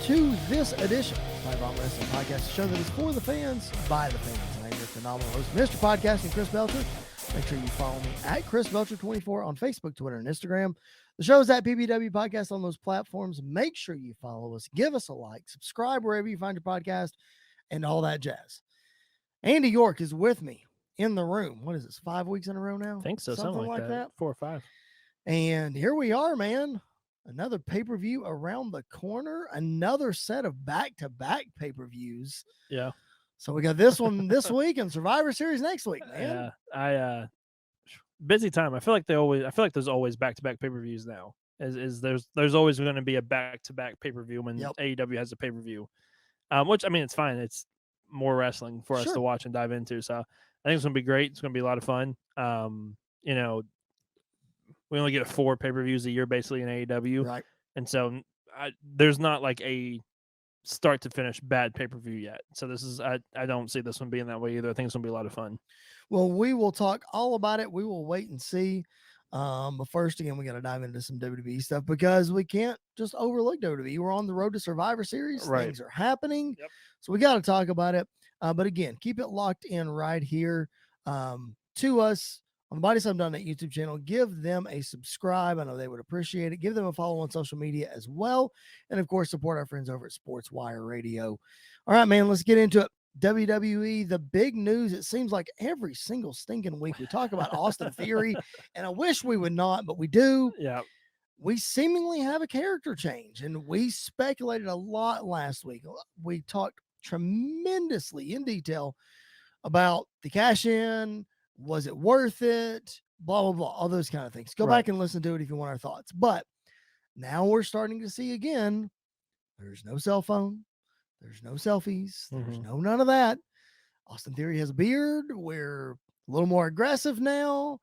to this edition of PipeBomb Wrestling Podcast, a show that is for the fans, by the fans. And I'm your phenomenal host, Mr. Podcasting, Chris Belcher. Make sure you follow me at Chris Belcher24 on Facebook, Twitter, and Instagram. The show is at PBWP Podcast on those platforms. Make sure you follow us, give us a like, subscribe wherever you find your podcast, and all that jazz. Andy York is with me in the room. What is this, 5 weeks in a row now? I think so, something like that. 4 or 5. And here we are, man. Another pay-per-view around the corner. Another set of back-to-back pay-per-views. Yeah. So we got this one this week and Survivor Series next week, man. Yeah. Busy time. I feel like there's always back-to-back pay-per-views now. There's always going to be a back-to-back pay-per-view when AEW has a pay-per-view. Which, I mean, it's fine. It's more wrestling for us to watch and dive into. So I think it's going to be great. It's going to be a lot of fun. We only get 4 pay-per-views a year, basically, in AEW. Right. And so there's not like a start-to-finish bad pay-per-view yet. So this is I don't see this one being that way either. I think it's going to be a lot of fun. Well, we will talk all about it. We will wait and see. But first, again, we got to dive into some WWE stuff because we can't just overlook WWE. We're on the road to Survivor Series. Right. Things are happening. Yep. So we got to talk about it. But again, keep it locked in right here to us on the BodySlam.net YouTube channel. Give them a subscribe. I know they would appreciate it. Give them a follow on social media as well. And of course, support our friends over at Sports Wire Radio. All right, man, let's get into it. WWE, the big news. It seems like every single stinking week we talk about Austin Theory, and I wish we would not, but we do. Yeah. We seemingly have a character change, and we speculated a lot last week. We talked tremendously in detail about the cash in. Was it worth it? Blah, blah, blah. All those kind of things. Go back and listen to it if you want our thoughts. But now we're starting to see again, there's no cell phone. There's no selfies. There's no none of that. Austin Theory has a beard. We're a little more aggressive now.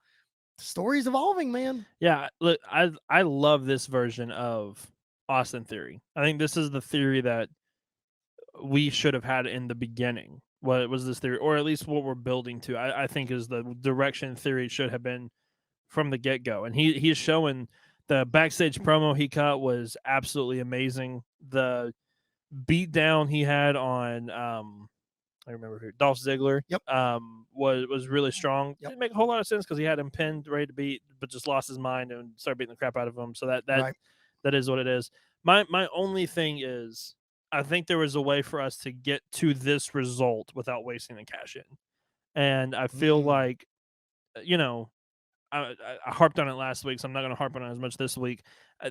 The story's evolving, man. Yeah, look, I love this version of Austin Theory. I think this is the theory that we should have had in the beginning. What was this theory, or at least what we're building to, I think is the direction Theory should have been from the get-go. And he's showing the backstage promo he cut was absolutely amazing. The beat down he had on I remember who, Dolph Ziggler. Yep. Was really strong. Yep. Didn't make a whole lot of sense because he had him pinned, ready to beat, but just lost his mind and started beating the crap out of him. So that is what it is. My only thing is, I think there was a way for us to get to this result without wasting the cash in. And I feel like, I harped on it last week, so I'm not going to harp on it as much this week.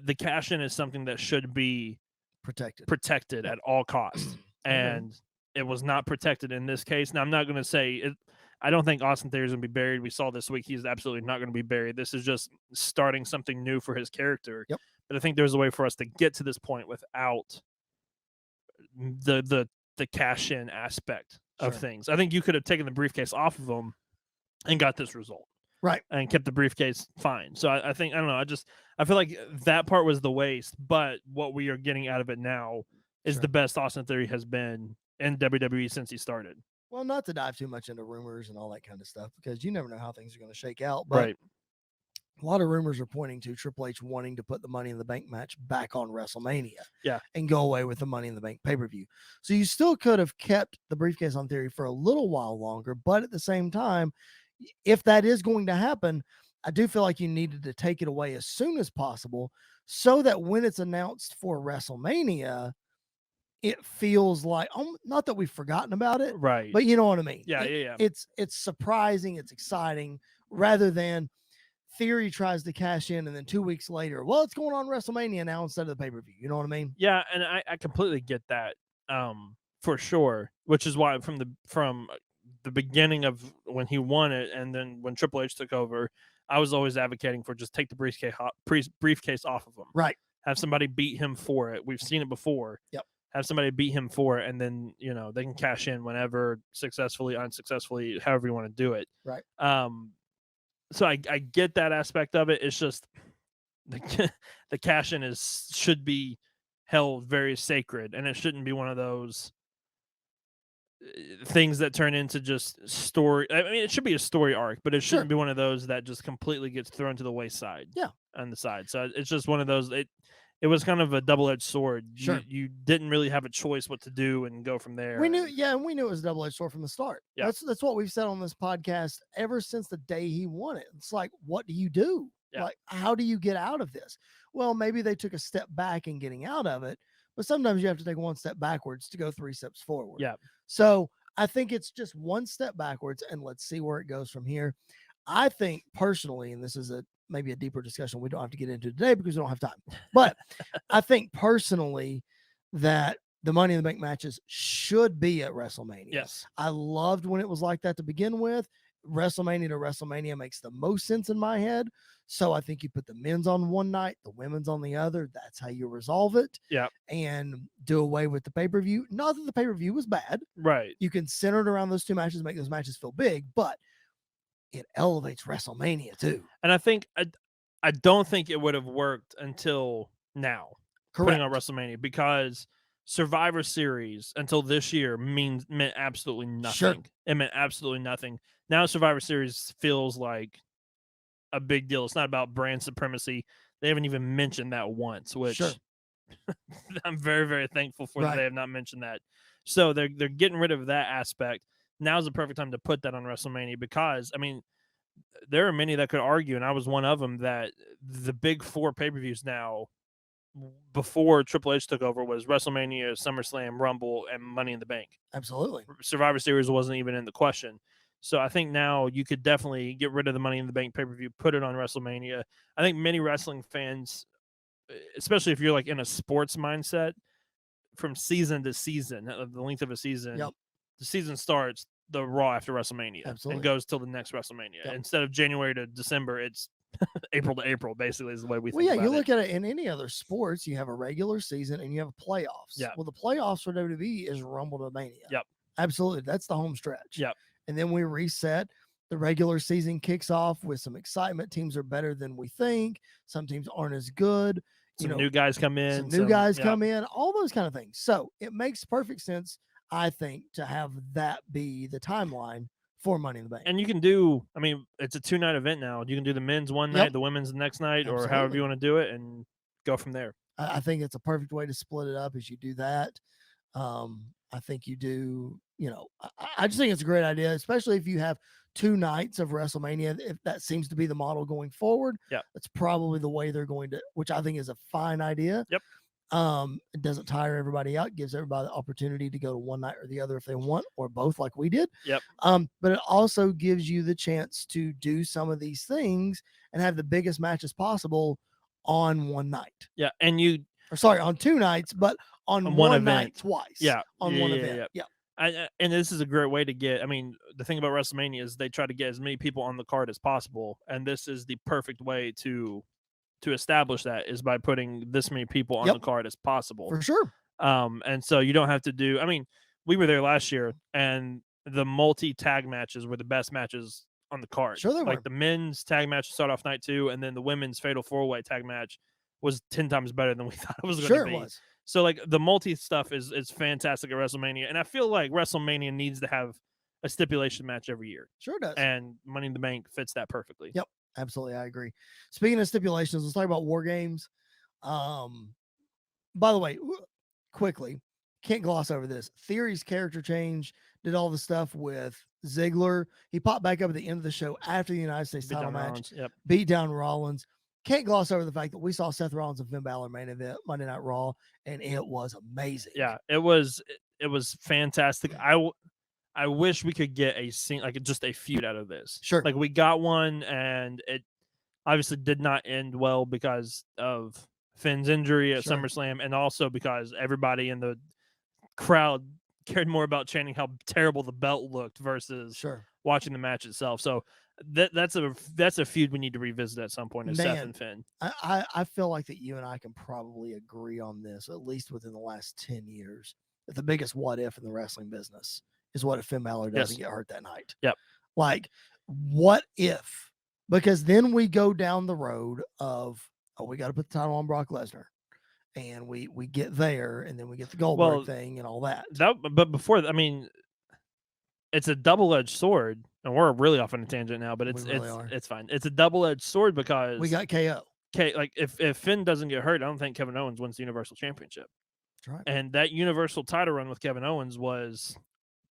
The cash in is something that should be protected at all costs. And it was not protected in this case. Now, I'm not going to say it. I don't think Austin Theory is going to be buried. We saw this week he's absolutely not going to be buried. This is just starting something new for his character. Yep. But I think there's a way for us to get to this point without the cash in aspect of things. I think you could have taken the briefcase off of him and got this result. Right. And kept the briefcase fine. So I think, I don't know, I feel like that part was the waste, but what we are getting out of it now is the best Austin Theory has been in WWE since he started. Well, not to dive too much into rumors and all that kind of stuff, because you never know how things are going to shake out. But a lot of rumors are pointing to Triple H wanting to put the Money in the Bank match back on WrestleMania. Yeah. And go away with the Money in the Bank pay-per-view. So you still could have kept the briefcase on Theory for a little while longer, but at the same time, if that is going to happen, I do feel like you needed to take it away as soon as possible so that when it's announced for WrestleMania, it feels like, not that we've forgotten about it, right? But you know what I mean? Yeah. It's surprising, it's exciting, rather than Theory tries to cash in and then 2 weeks later, well, it's going on WrestleMania now instead of the pay-per-view. You know what I mean? Yeah, and I completely get that for sure, which is why from the beginning of when he won it and then when Triple H took over, I was always advocating for just take the briefcase off of him. Right. Have somebody beat him for it. We've seen it before. Yep. Have somebody beat him for it, and then, they can cash in whenever, successfully, unsuccessfully, however you want to do it. Right. So I get that aspect of it. It's just the cash in should be held very sacred, and it shouldn't be one of those things that turn into just story. I mean, it should be a story arc, but it shouldn't be one of those that just completely gets thrown to the wayside. Yeah. On the side. So it's just one of those. it was kind of a double-edged sword. Sure. You didn't really have a choice what to do and go from there. We knew it was a double-edged sword from the start. Yeah. That's what we've said on this podcast ever since the day he won it. It's like, what do you do? Yeah. Like, how do you get out of this? Well, maybe they took a step back in getting out of it, but sometimes you have to take one step backwards to go 3 steps forward. Yeah. So I think it's just one step backwards, and let's see where it goes from here. I think personally, and this is maybe a deeper discussion we don't have to get into today because we don't have time, but I think personally that the Money in the Bank matches should be at WrestleMania. Yes. I loved when it was like that to begin with. WrestleMania to WrestleMania makes the most sense in my head. So I think you put the men's on one night, the women's on the other. That's how you resolve it. Yeah. And do away with the pay-per-view. Not that the pay-per-view was bad. Right. You can center it around those 2 matches, make those matches feel big, but it elevates WrestleMania too. And I think I don't think it would have worked until now. Correct. Putting on WrestleMania, because Survivor Series until this year meant absolutely nothing. Sure. It meant absolutely nothing. Now Survivor Series feels like a big deal. It's not about brand supremacy. They haven't even mentioned that once, which Sure. I'm very, very thankful for that Right. they have not mentioned that. So they're getting rid of that aspect. Now's the perfect time to put that on WrestleMania, because I mean, there are many that could argue, and I was one of them, that the big 4 pay-per-views now, before Triple H took over, was WrestleMania, SummerSlam, Rumble, and Money in the Bank. Absolutely. Survivor Series wasn't even in the question. So I think now you could definitely get rid of the Money in the Bank pay-per-view, put it on WrestleMania. I think many wrestling fans, especially if you're like in a sports mindset, from season to season, the length of a season, Yep. the season starts the Raw after WrestleMania. Absolutely. And goes till the next WrestleMania. Yep. Instead of January to December, it's April to April, basically, is the way we Well, think yeah, about you it. look at it in any other sports, you have a regular season and you have playoffs. Yeah. Well, the playoffs for WWE is Rumble to Mania. Yep. Absolutely. That's the home stretch. Yep. And then we reset. The regular season kicks off with some excitement. Teams are better than we think. Some teams aren't as good. Some new guys come in. Some new guys come in, all those kind of things. So it makes perfect sense, I think, to have that be the timeline for Money in the Bank. And you can do, I mean, it's a 2-night event now. You can do the men's one night, the women's the next night, or however you want to do it, and go from there. I think it's a perfect way to split it up as you do that. I think you do, I just think it's a great idea, especially if you have 2 nights of WrestleMania. If that seems to be the model going forward, that's probably the way they're going to, which I think is a fine idea. Yep. It doesn't tire everybody out, gives everybody the opportunity to go to one night or the other if they want, or both, like we did. Yep. But it also gives you the chance to do some of these things and have the biggest matches possible on one night. Yeah. And on 2 nights, but on one night twice. Yeah. On one event. Yeah. And this is a great way to get, I mean, the thing about WrestleMania is they try to get as many people on the card as possible. And this is the perfect way to establish that, is by putting this many people on the card as possible. For sure. And so you don't have to do, I mean, we were there last year, and the multi-tag matches were the best matches on the card. Sure they were. Like the men's tag match to start off night 2, and then the women's fatal 4-way tag match was 10 times better than we thought it was going to be. Sure it was. So like the multi stuff is fantastic at WrestleMania, and I feel like WrestleMania needs to have a stipulation match every year. Sure does. And Money in the Bank fits that perfectly. Yep, absolutely, I agree. Speaking of stipulations, let's talk about War Games. By the way, quickly, can't gloss over this. Theory's character change, did all the stuff with Ziggler. He popped back up at the end of the show after the United States title match. Yep. Beat down Rollins. Can't gloss over the fact that we saw Seth Rollins and Finn Balor main event Monday Night Raw, and it was amazing. Yeah, it was fantastic. I wish we could get a scene, like just a feud out of this. Sure. Like we got one, and it obviously did not end well because of Finn's injury at SummerSlam, and also because everybody in the crowd cared more about chanting how terrible the belt looked versus watching the match itself. So that's a feud we need to revisit at some point, Seth and Finn. I feel like that you and I can probably agree on this, at least within the last 10 years, that the biggest what if in the wrestling business is what if Finn Balor doesn't get hurt that night. Yep. Like, what if? Because then we go down the road of, we got to put the title on Brock Lesnar. And we get there, and then we get the Goldberg thing and all that. But before, I mean, it's a double-edged sword, and we're really off on a tangent now, but it's fine. It's a double-edged sword because we got KO. like if Finn doesn't get hurt, I don't think Kevin Owens wins the Universal Championship. That's right. And that Universal title run with Kevin Owens was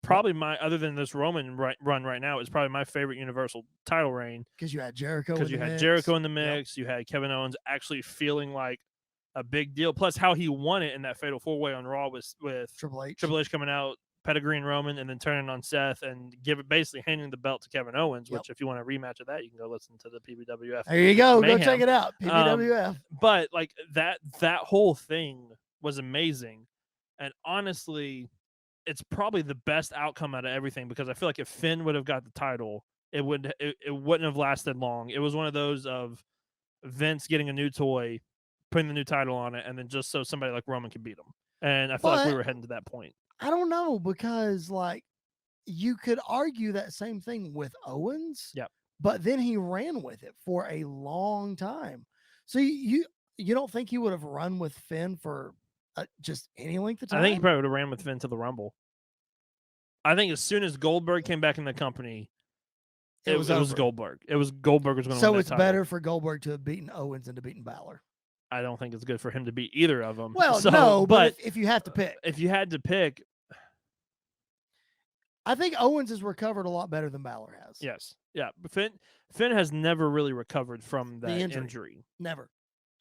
probably other than this Roman run right now, is probably my favorite Universal title reign. Because you had Jericho. Because you had Jericho in the mix, you had Kevin Owens actually feeling like a big deal. Plus, how he won it in that Fatal 4-Way on Raw with Triple H. Triple H coming out, pedigreeing Roman, and then turning on Seth and basically handing the belt to Kevin Owens. Which, if you want a rematch of that, you can go listen to the PBWF. There you go. Mayhem. Go check it out. PBWF. But like that whole thing was amazing, and honestly, it's probably the best outcome out of everything, because I feel like if Finn would have got the title, it wouldn't have lasted long. It was one of those of Vince getting a new toy, putting the new title on it, and then just so somebody like Roman could beat him. And I feel like we were heading to that point. I don't know, because like you could argue that same thing with Owens. Yeah. But then he ran with it for a long time. So you don't think he would have run with Finn for just any length of time? I think he probably would have ran with Finn to the Rumble. I think as soon as Goldberg came back in the company, it was Goldberg. It was Goldberg was going to win. So it's better for Goldberg to have beaten Owens than to beaten Balor. I don't think it's good for him to beat either of them. Well, no, but if you have to pick. If you had to pick. I think Owens has recovered a lot better than Balor has. Yes. Yeah. But Finn has never really recovered from that injury. Never.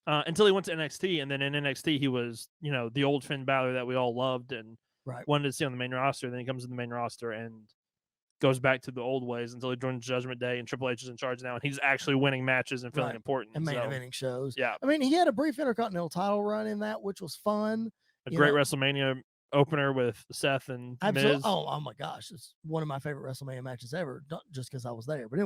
Until he went to NXT, and then in NXT he was, the old Finn Balor that we all loved and wanted to see on the main roster. Then he comes to the main roster and goes back to the old ways until he joins Judgment Day, and Triple H is in charge now, and he's actually winning matches and feeling important. And main eventing shows. Yeah. I mean, he had a brief Intercontinental title run in that, which was fun. A great WrestleMania opener with Seth and Miz. Oh my gosh. It's one of my favorite WrestleMania matches ever, not just because I was there. But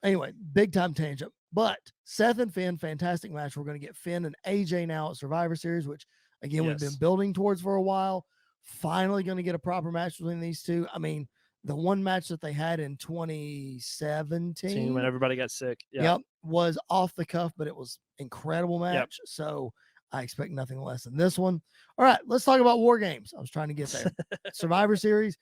anyway, big time tangent. But Seth and Finn, fantastic match. We're going to get Finn and AJ now at Survivor Series, which, again, we've been building towards for a while. Finally going to get a proper match between these two. I mean, the one match that they had in 2017 when everybody got sick. Was off the cuff, but it was incredible match. So I expect nothing less than this one. All right, let's talk about War Games. I was trying to get there. Survivor Series.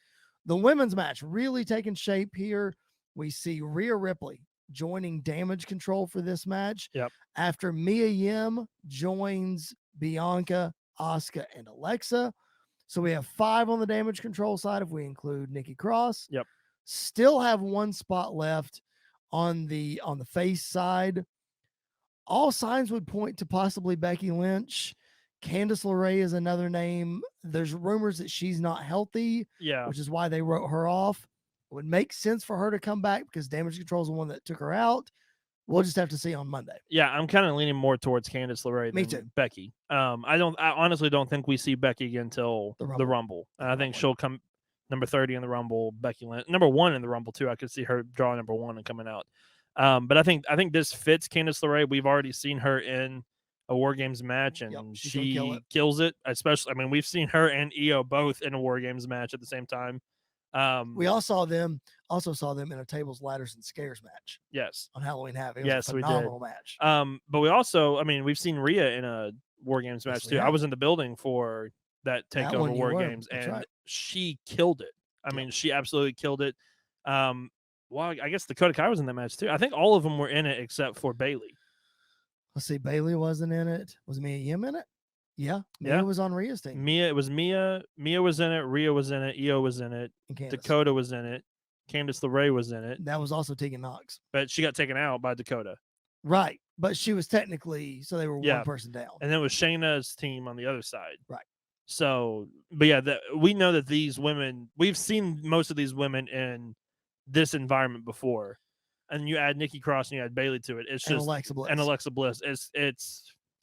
The women's match really taking shape here. We see Rhea Ripley joining Damage Control for this match. After Mia Yim joins Bianca, Asuka, and Alexa. So we have 5 on the Damage Control side if we include Nikki Cross. Still have 1 spot left on the face side. All signs would point to possibly Becky Lynch. Candice LeRae is another name. There's rumors that she's not healthy, which is why they wrote her off. It would make sense for her to come back because Damage Control is the one that took her out. We'll just have to see on Monday. Yeah, I'm kind of leaning more towards Candice LeRae than Becky. I honestly don't think we see Becky again until the Rumble. I think she'll come number 30 in the Rumble. Becky Lynch, number 1 in the Rumble too. I could see her draw number 1 and coming out. But I think this fits Candice LeRae. We've already seen her in a War Games match, and she kills it. Especially, we've seen her and Io both in a War Games match at the same time. We also saw them in a Tables, Ladders, and Scares match. Yes. On Halloween Havoc. It was a phenomenal match. But we also, we've seen Rhea in a War Games match too. I was in the building for that TakeOver War Games, and she killed it. She absolutely killed it. Well, I guess Dakota Kai was in that match too. I think all of them were in it except for Bayley. Let's see. Bayley wasn't in it. Was Mia Yim in it? Yeah. Mia was on Rhea's team. Mia was in it. Rhea was in it. Io was in it. Dakota was in it. Candice LeRae was in it. That was also Tegan Knox. But she got taken out by Dakota. Right. But she was technically, so they were one person down. And then it was Shayna's team on the other side. Right. So, but yeah, we know that these women, we've seen most of these women in this environment before. And you add Nikki Cross and you add Bayley to it. It's just Alexa Bliss. And Alexa Bliss. It's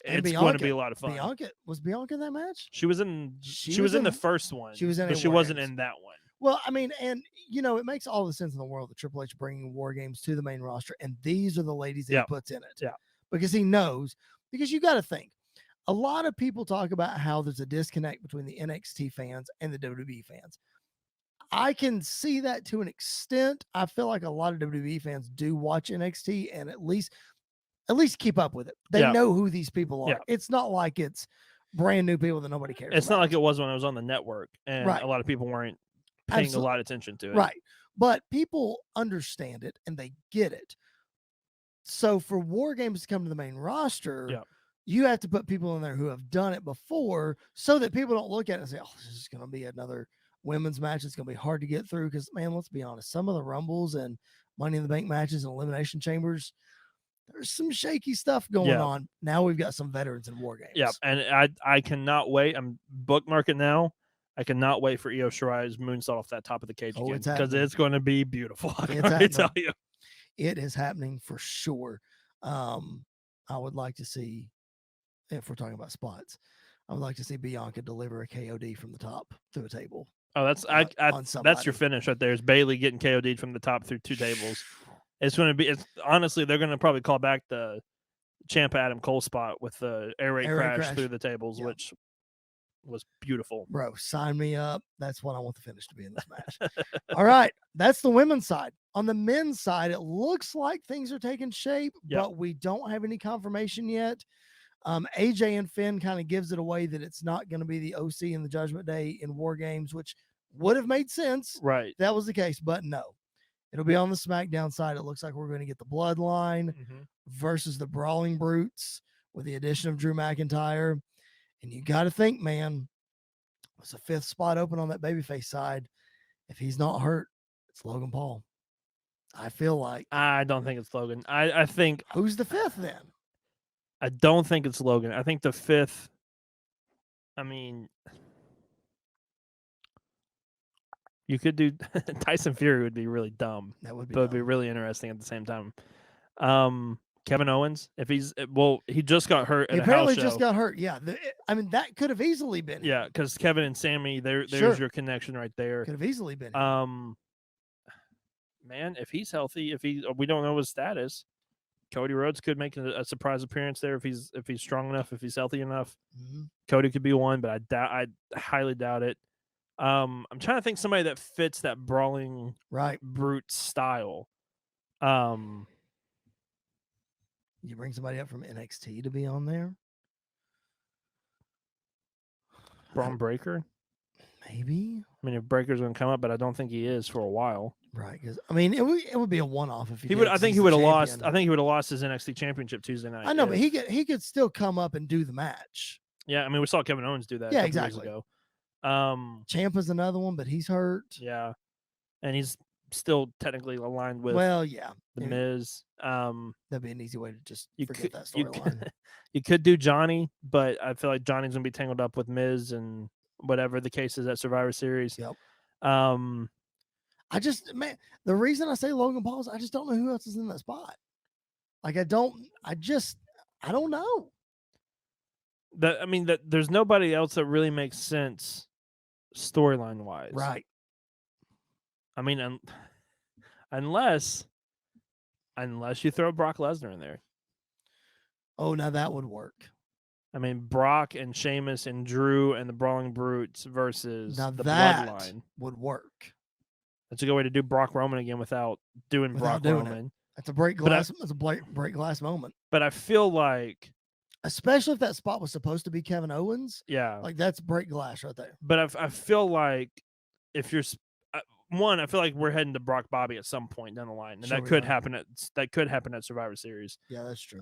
going to be a lot of fun. Was Bianca in that match? She was in the first one. She was in, but she wasn't in that one. Well, and it makes all the sense in the world that Triple H bringing War Games to the main roster, and these are the ladies that he puts in it. Yeah, because he knows. Because you got to think, a lot of people talk about how there's a disconnect between the NXT fans and the WWE fans. I can see that to an extent. I feel like a lot of WWE fans do watch NXT and at least keep up with it. They know who these people are. It's not like it's brand new people that nobody cares It's about. not like it was when it was on the network and a lot of people weren't paying a lot of attention to it. Right. But people understand it and they get it. So for War Games to come to the main roster, Yeah. you have to put people in there who have done it before so that people don't look at it and say, oh, this is going to be another women's match. It's going to be hard to get through because, man, let's be honest, some of the Rumbles and Money in the Bank matches and Elimination Chambers, there's some shaky stuff going on. Now we've got some veterans in War Games. Yeah, and I cannot wait. I'm bookmarking now. I cannot wait for Io Shirai's moonsault off that top of the cage again because it's going to be beautiful. I can tell you. It is happening for sure. I would like to see, if we're talking about spots, I would like to see Bianca deliver a KOD from the top through a table. Oh, that's that's your finish right there. Is Bailey getting KOD'd from the top through 2 tables? It's going to be. It's honestly, they're going to probably call back the Ciampa Adam Cole spot with the air raid crash through the tables, which was beautiful. Bro, sign me up. That's what I want the finish to be in this match. All right, that's the women's side. On the men's side, it looks like things are taking shape, but we don't have any confirmation yet. AJ and Finn kind of gives it away that it's not going to be the OC and the Judgment Day in War Games, which would have made sense. Right. That was the case, but no. It'll be on the SmackDown side. It looks like we're going to get the Bloodline versus the Brawling Brutes with the addition of Drew McIntyre. And you got to think, man, it's a 5th spot open on that babyface side. If he's not hurt, it's Logan Paul. I feel like. I don't think it's Logan. I think. Who's the 5th then? I don't think it's Logan. I think the 5th. I mean, you could do Tyson Fury would be really dumb. That would be, but it'd be really interesting at the same time. Kevin Owens, if he just got hurt. He apparently just got hurt. Yeah, I mean that could have easily been. Yeah, because Kevin and Sammy, there's your connection right there. Could have easily been. Man, if he's healthy, we don't know his status. Cody Rhodes could make a surprise appearance there if he's strong enough, if he's healthy enough. Cody could be one, but I highly doubt it. I'm trying to think somebody that fits that brawling brute style. You bring somebody up from NXT to be on there? Braun Breaker? Maybe. I mean, if Breaker's going to come up, but I don't think he is for a while. Right, because I mean, it would be a one-off if he would. I think he would have lost. I think he would have lost his NXT Championship Tuesday night. I know, but he could still come up and do the match. Yeah, I mean, we saw Kevin Owens do that. Years ago. Ciampa's another one, but he's hurt. Yeah, and he's still technically aligned with. The Miz. That'd be an easy way to just forget that storyline. You could do Johnny, but I feel like Johnny's gonna be tangled up with Miz and whatever the case is at Survivor Series. Yep. The reason I say Logan Paul is I just don't know who else is in that spot. Like I don't know. There's nobody else that really makes sense storyline wise. Right. I mean, unless you throw Brock Lesnar in there. Oh, now that would work. I mean, Brock and Sheamus and Drew and the Brawling Brutes versus the Bloodline would work. That's a good way to do Brock Roman again without Brock Roman. That's a break glass. It's a break glass moment. But I feel like, especially if that spot was supposed to be Kevin Owens, like that's break glass right there. But I feel like if you're I feel like we're heading to Brock Bobby at some point down the line, and that could happen at Survivor Series. Yeah, that's true.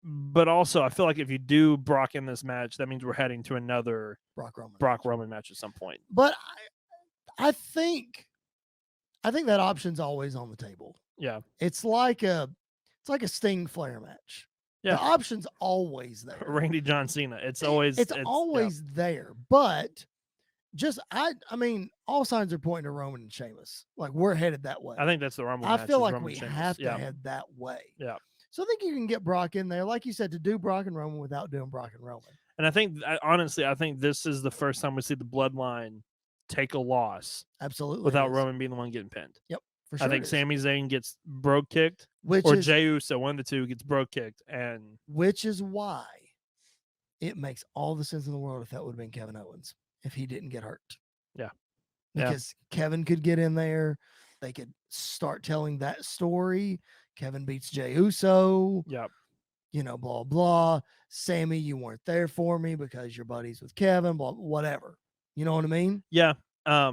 But also I feel like if you do Brock in this match, that means we're heading to another Brock Roman match at some point. But I think that option's always on the table. Yeah, it's like a Sting Flair match. Yeah, the option's always there. Randy John Cena, it's always there. But I mean, all signs are pointing to Roman and Sheamus. Like we're headed that way. I think that's the Rumble. I feel like Roman we Sheamus. have to head that way. Yeah. So I think you can get Brock in there, like you said, to do Brock and Roman without doing Brock and Roman. And I think, honestly, this is the first time we see the Bloodline take a loss. Absolutely. Without Roman being the one getting pinned. Yep. For sure. I think Sami Zayn gets brogue kicked, or Jey Uso, one of the two, gets brogue kicked, and which is why it makes all the sense in the world if that would have been Kevin Owens if he didn't get hurt. Yeah. Because Kevin could get in there, they could start telling that story. Kevin beats Jey Uso. Yep. Blah blah. Sammy, you weren't there for me because you're buddies with Kevin. Blah, whatever. You know what I mean? Yeah. I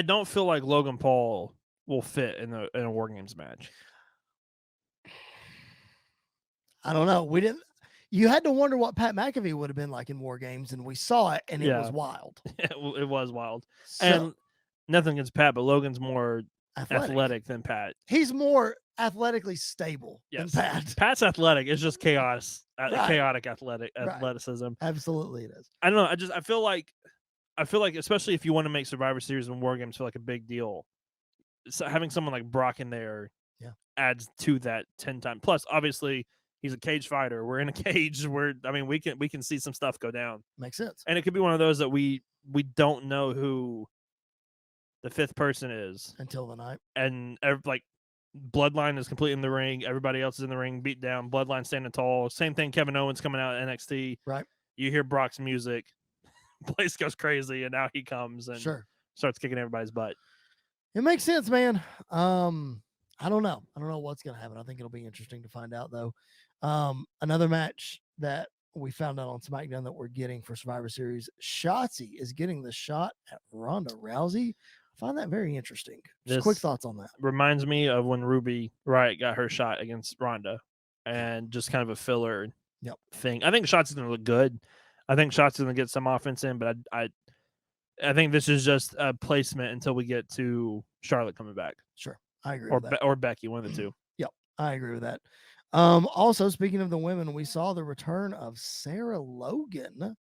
don't feel like Logan Paul will fit in a War Games match. I don't know. We didn't. You had to wonder what Pat McAfee would have been like in War Games, and we saw it, and it was wild. It was wild. So, and nothing against Pat, but Logan's more athletic than Pat. He's more athletically stable than Pat. Pat's athletic. It's just chaos, chaotic athleticism. Absolutely, it is. I don't know. I feel like, especially if you want to make Survivor Series and War Games feel like a big deal, so having someone like Brock in there adds to that 10 times. Plus, obviously, he's a cage fighter. We're in a cage. We can see some stuff go down. Makes sense. And it could be one of those that we don't know who the fifth person is until the night. And like Bloodline is completely in the ring. Everybody else is in the ring, beat down. Bloodline standing tall. Same thing. Kevin Owens coming out at NXT. Right. You hear Brock's music. Place goes crazy, and now he comes and starts kicking everybody's butt. It makes sense, man. I don't know. I don't know what's going to happen. I think it'll be interesting to find out, though. Another match that we found out on SmackDown that we're getting for Survivor Series, Shotzi is getting the shot at Ronda Rousey. I find that very interesting. Just quick thoughts on that. Reminds me of when Ruby Riott got her shot against Ronda, and just kind of a filler thing. I think Shotzi's going to look good. I think Shotzi's going to get some offense in, but I think this is just a placement until we get to Charlotte coming back. Sure. I agree with that. Or Becky, one of the two. Yep, I agree with that. Also, speaking of the women, we saw the return of Sarah Logan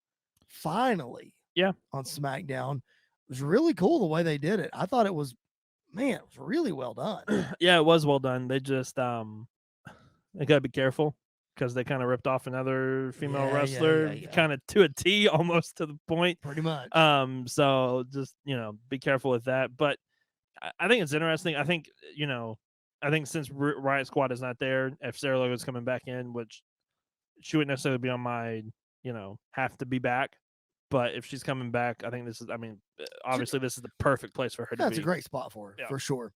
finally on SmackDown. It was really cool the way they did it. I thought it was really well done. Yeah, it was well done. They just they gotta be careful because they kind of ripped off another female wrestler kind of to a T, almost to the point. Pretty much. So just be careful with that. But I think it's interesting. I think since Riot Squad is not there, if Sarah Logan's coming back in, which she wouldn't necessarily be on my, have to be back. But if she's coming back, I think this is, obviously this is the perfect place for her to be. That's a great spot for her, for sure.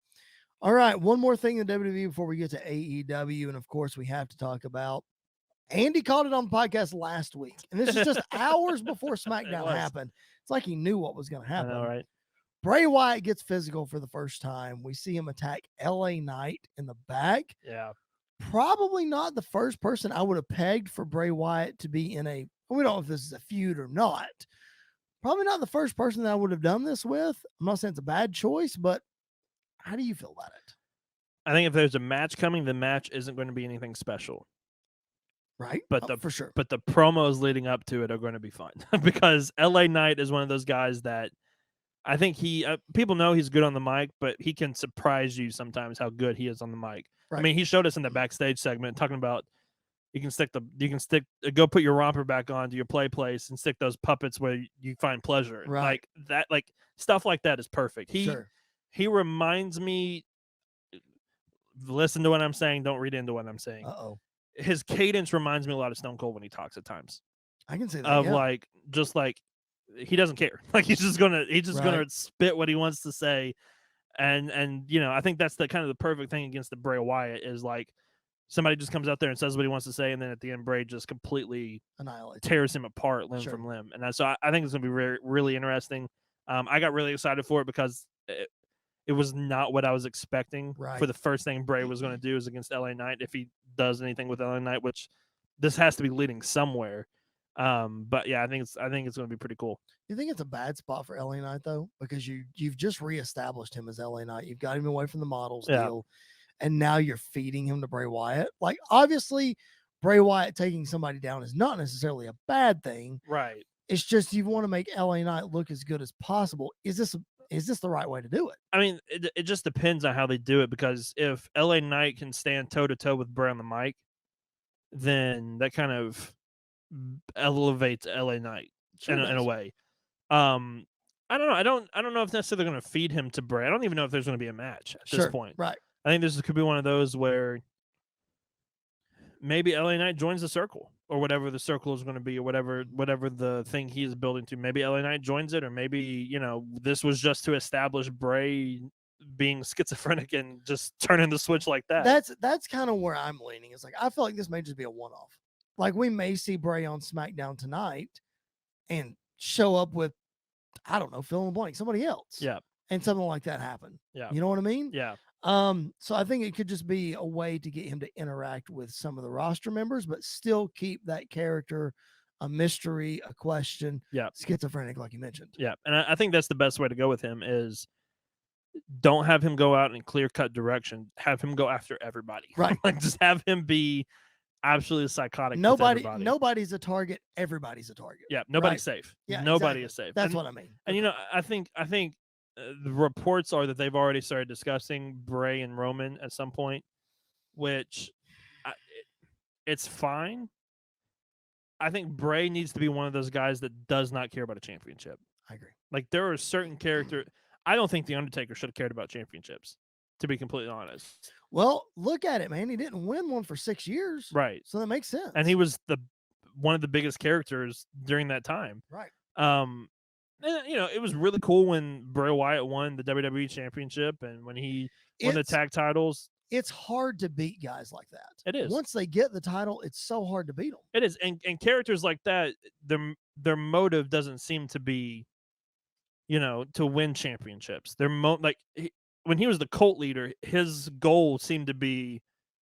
All right, one more thing in WWE before we get to AEW. And of course, we have to talk about Andy called it on the podcast last week. And this is just hours before SmackDown happened. It's like he knew what was going to happen. I know, right? Bray Wyatt gets physical for the first time. We see him attack LA Knight in the back. Yeah. Probably not the first person I would have pegged for Bray Wyatt to be in a, we don't know if this is a feud or not. Probably not the first person that I would have done this with. I'm not saying it's a bad choice, but how do you feel about it? I think if there's a match coming, the match isn't going to be anything special. Right. But for sure. But the promos leading up to it are going to be fun because LA Knight is one of those guys that I think people know he's good on the mic, but he can surprise you sometimes how good he is on the mic. Right. I mean, he showed us in the backstage segment talking about go put your romper back on to your play place and stick those puppets where you find pleasure. Right. Like that, like stuff like that is perfect. He reminds me. Listen to what I'm saying. Don't read into what I'm saying. His cadence reminds me a lot of Stone Cold when he talks at times. I can say that. Just like he doesn't care. Like he's just gonna spit what he wants to say. And I think that's the kind of the perfect thing against the Bray Wyatt is like somebody just comes out there and says what he wants to say, and then at the end Bray just completely tears him apart limb from limb. And so I think it's gonna be really, really interesting. I got really excited for it because it was not what I was expecting for the first thing Bray was going to do is against LA Knight. If he does anything with LA Knight, which this has to be leading somewhere. But yeah, I think it's going to be pretty cool. You think it's a bad spot for LA Knight though? Because you've just reestablished him as LA Knight. You've got him away from the models deal. And now you're feeding him to Bray Wyatt. Like obviously Bray Wyatt taking somebody down is not necessarily a bad thing. Right. It's just, you want to make LA Knight look as good as possible. Is this the right way to do it? I mean, it just depends on how they do it, because if LA Knight can stand toe to toe with Bray on the mic, then that kind of elevates LA Knight in a way. I don't know. I don't know if necessarily they're going to feed him to Bray. I don't even know if there's going to be a match at this point. Right. I think this could be one of those where maybe LA Knight joins the circle, or whatever the circle is going to be, or whatever the thing he is building to. Maybe LA Knight joins it, or maybe, this was just to establish Bray being schizophrenic and just turning the switch like that. That's kind of where I'm leaning. It's like, I feel like this may just be a one-off. Like we may see Bray on SmackDown tonight and show up with, I don't know, fill in the blank, somebody else. Yeah. And something like that happen. Yeah. You know what I mean? Yeah. So I think it could just be a way to get him to interact with some of the roster members, but still keep that character a mystery, a question, Yeah. schizophrenic, like you mentioned. Yeah. And I think that's the best way to go with him is don't have him go out in clear cut direction. Have him go after everybody. Right. Like just have him be absolutely psychotic with everybody. Nobody's a target. Everybody's a target. Yeah, nobody's Right. safe. Yeah, Nobody exactly. is safe. That's what I mean. And I think the reports are that they've already started discussing Bray and Roman at some point, which it's fine. I think Bray needs to be one of those guys that does not care about a championship. I agree. Like there are certain characters. I don't think the Undertaker should have cared about championships, to be completely honest. Well, look at it, man. He didn't win one for 6 years. Right. So that makes sense. And he was one of the biggest characters during that time. Right. And, it was really cool when Bray Wyatt won the WWE Championship and when he won the tag titles. It's hard to beat guys like that. It is. Once they get the title, it's so hard to beat them. It is. And characters like that, their motive doesn't seem to be, to win championships. When he was the cult leader, his goal seemed to be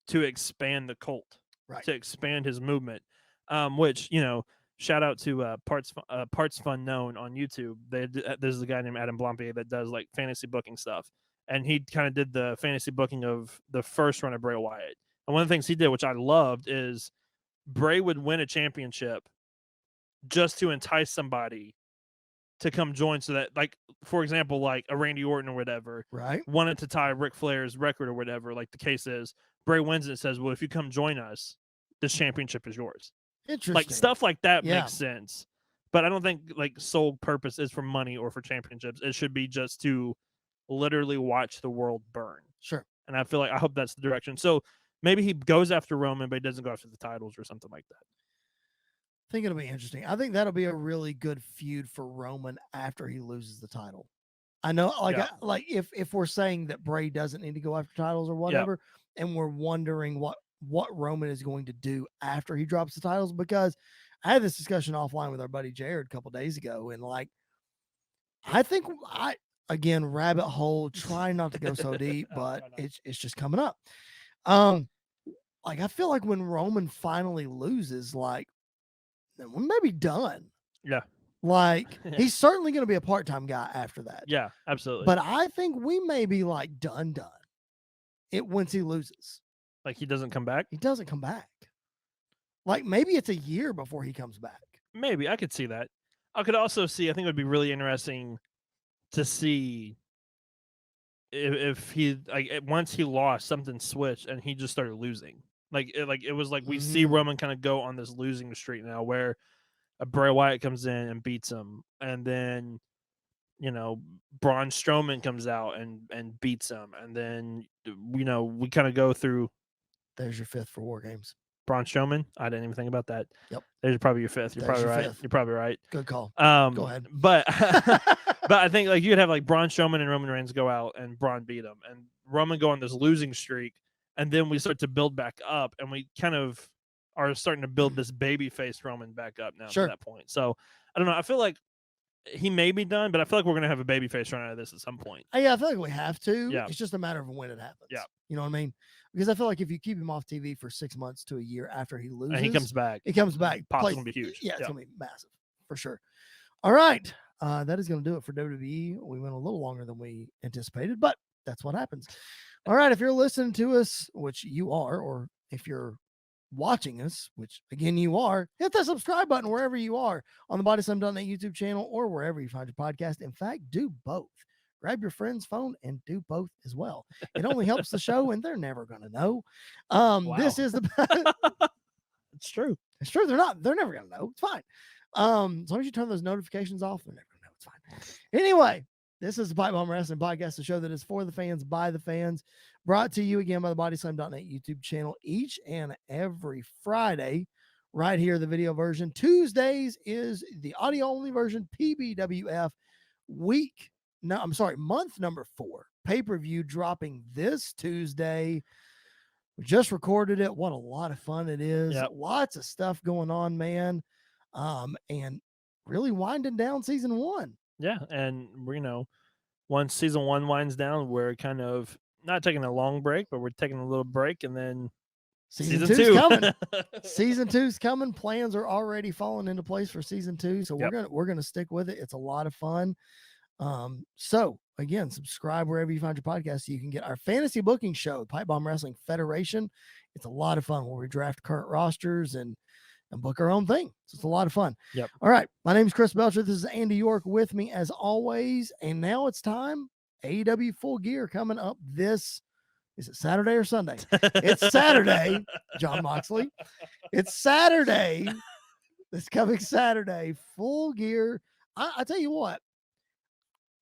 to expand the cult, right, to expand his movement, which, shout out to Parts Fun Known on YouTube. There's a guy named Adam Blampier that does like fantasy booking stuff. And he kind of did the fantasy booking of the first run of Bray Wyatt. And one of the things he did, which I loved, is Bray would win a championship just to entice somebody to come join, so that, like, for example, like a Randy Orton or whatever, right, wanted to tie Ric Flair's record or whatever, like the case is, Bray wins and says, well, if you come join us, this championship is yours. Interesting. Like stuff like that makes sense. But I don't think like sole purpose is for money or for championships. It should be just to literally watch the world burn. Sure. And I hope that's the direction. So maybe he goes after Roman, but he doesn't go after the titles or something like that. I think it'll be interesting. I think that'll be a really good feud for Roman after he loses the title. I know, like if we're saying that Bray doesn't need to go after titles or whatever, and we're wondering what Roman is going to do after he drops the titles, because I had this discussion offline with our buddy Jared a couple days ago, and like I think again, rabbit hole, trying not to go so deep, but it's just coming up. Like I feel like when Roman finally loses, like we may be done. Yeah. Like he's certainly going to be a part-time guy after that. Yeah, absolutely. But I think we may be like done. It once he loses. Like he doesn't come back? He doesn't come back. Like maybe it's a year before he comes back. Maybe. I could see that. I could also see, I think it would be really interesting to see if he, like, once he lost, something switched and he just started losing. It was like we see Roman kind of go on this losing streak now where a Bray Wyatt comes in and beats him, and then Braun Strowman comes out and beats him, and then we kind of go through. There's your fifth for War Games. Braun Strowman. I didn't even think about that. Yep. There's probably your fifth. You're probably right. You're probably right. Good call. Go ahead. But but I think like you could have like Braun Strowman and Roman Reigns go out and Braun beat him, and Roman go on this losing streak, and then we start to build back up, and we kind of are starting to build this babyface Roman back up now to that point. So I don't know. I feel like he may be done, but I feel like we're going to have a babyface run out of this at some point. Yeah, I feel like we have to. Yeah. It's just a matter of when it happens. Yeah. You know what I mean? Because I feel like if you keep him off TV for 6 months to a year after he loses, and he comes back. Pop's going to be huge. Yeah, it's going to be massive for sure. All right. That is going to do it for WWE. We went a little longer than we anticipated, but that's what happens. All right. If you're listening to us, which you are, or if you're watching us, which again you are, hit the subscribe button wherever you are on the BodySlam.net YouTube channel or wherever you find your podcast. In fact, do both. Grab your friend's phone and do both as well. It only helps the show, and they're never going to know. Wow. This is the. It's true. It's true. They're never going to know. It's fine. As long as you turn those notifications off, they're never going to know. It's fine. Anyway, this is the PipeBomb Wrestling Podcast, the show that is for the fans, by the fans, brought to you again by the BodySlam.net YouTube channel each and every Friday, right here, the video version. Tuesdays is the audio-only version, PBWF month number 4, pay-per-view dropping this Tuesday. We just recorded it. What a lot of fun it is. Yep. Lots of stuff going on, man. And really winding down season 1. Yeah, and once season 1 winds down, we're kind of not taking a long break, but we're taking a little break, and then Season Season 2's 2. coming. Season 2's coming. Plans are already falling into place for season 2. So we're gonna stick with it. It's a lot of fun. So again, subscribe wherever you find your podcast so you can get our fantasy booking show, PipeBomb Wrestling Federation. It's a lot of fun where we draft current rosters and book our own thing. So it's a lot of fun. Yep. All right. My name is Chris Belcher. This is Andy York with me as always. And now it's time. AEW Full Gear coming up this. Is it Saturday or Sunday? It's Saturday, John Moxley. It's Saturday. This coming Saturday. Full Gear. I tell you what.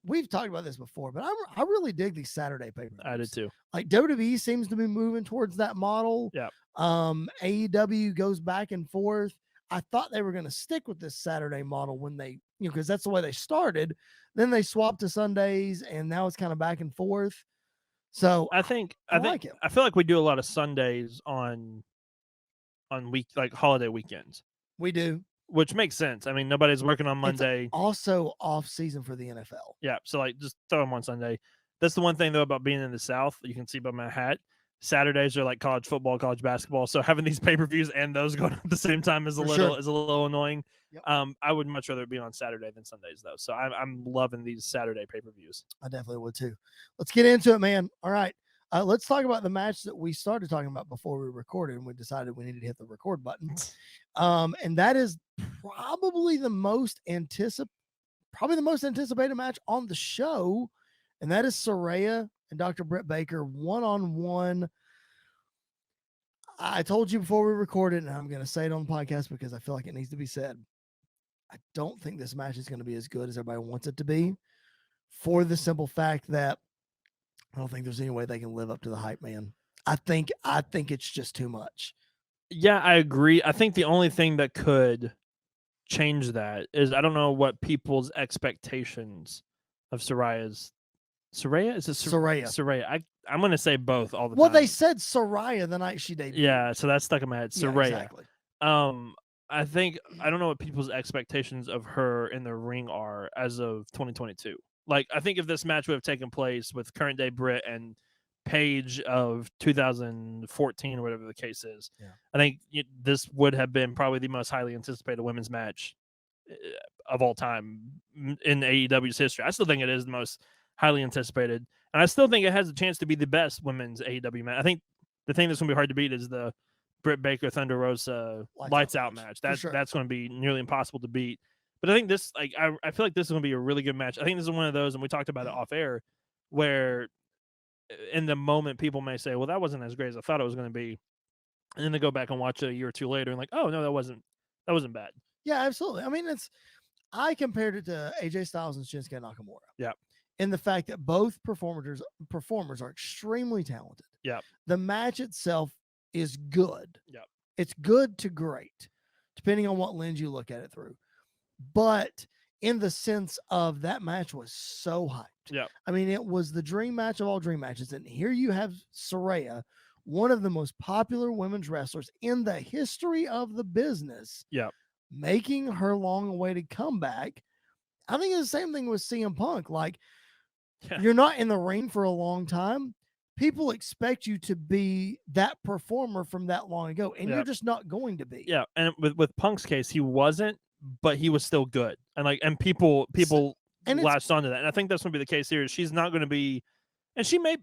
We've talked about this before, but I really dig these Saturday pay-per-views. I did too. Like WWE seems to be moving towards that model. Yeah. AEW goes back and forth. I thought they were going to stick with this Saturday model when they, because that's the way they started. Then they swapped to Sundays, and now it's kind of back and forth. So I think I feel like we do a lot of Sundays on holiday weekends. We do. Which makes sense. I mean, nobody's working on Monday. It's also off season for the NFL. Yeah, so like just throw them on Sunday. That's the one thing though about being in the South. You can see by my hat. Saturdays are like college football, college basketball. So having these pay-per-views and those going at the same time is a little annoying. Yep. I would much rather be on Saturday than Sundays though. So I'm loving these Saturday pay-per-views. I definitely would too. Let's get into it, man. All right. Let's talk about the match that we started talking about before we recorded, and we decided we needed to hit the record button. And that is probably the most anticipated match on the show, and that is Saraya and Dr. Britt Baker one-on-one. I told you before we recorded, and I'm going to say it on the podcast because I feel like it needs to be said. I don't think this match is going to be as good as everybody wants it to be, for the simple fact that I don't think there's any way they can live up to the hype, man. I think it's just too much. Yeah, I agree. I think the only thing that could change that is I don't know what people's expectations of Saraya? Is it Saraya? Saraya. I'm going to say both all the time. Well, they said Saraya the night she debuted. Yeah, so that's stuck in my head. Saraya. Yeah, exactly. I think I don't know what people's expectations of her in the ring are as of 2022. Like, I think if this match would have taken place with current day Britt and Paige of 2014 or whatever the case is, I think this would have been probably the most highly anticipated women's match of all time in AEW's history. I still think it is the most highly anticipated, and I still think it has a chance to be the best women's AEW match. I think the thing that's going to be hard to beat is the Britt Baker Thunder Rosa Lights Out match. That's going to be nearly impossible to beat. But I think this, I feel like this is going to be a really good match. I think this is one of those, and we talked about it off air, where in the moment people may say, well, that wasn't as great as I thought it was going to be. And then they go back and watch it a year or two later and like, oh, no, that wasn't bad. Yeah, absolutely. I mean, I compared it to AJ Styles and Shinsuke Nakamura. Yeah. In the fact that both performers are extremely talented. Yeah. The match itself is good. Yeah. It's good to great, depending on what lens you look at it through. But in the sense of that match was so hyped. Yeah. I mean, it was the dream match of all dream matches. And here you have Saraya, one of the most popular women's wrestlers in the history of the business. Yeah. Making her long-awaited comeback. I think it's the same thing with CM Punk. Like, you're not in the ring for a long time. People expect you to be that performer from that long ago, and you're just not going to be. Yeah, and with Punk's case, he wasn't, but he was still good, and people latched onto that. And I think that's going to be the case here. She's not going to be, and she may,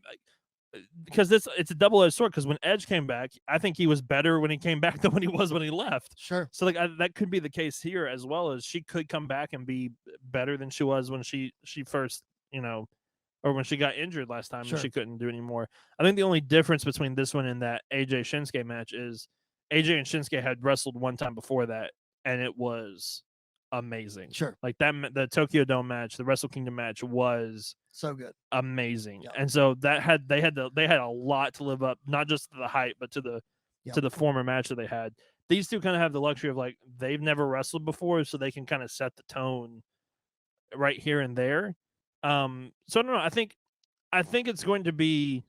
because it's a double-edged sword. Because when Edge came back, I think he was better when he came back than when he was when he left. Sure. So that could be the case here as well. As she could come back and be better than she was when she first, or when she got injured last time and she couldn't do anymore. I think the only difference between this one and that AJ Shinsuke match is AJ and Shinsuke had wrestled one time before that, and it was amazing. Sure. Like the Tokyo Dome match, the Wrestle Kingdom match was so good, amazing. Yep. And so they had a lot to live up, not just to the hype, but to the former match that they had. These two kind of have the luxury of like they've never wrestled before, so they can kind of set the tone right here and there. So I don't know. I think it's going to be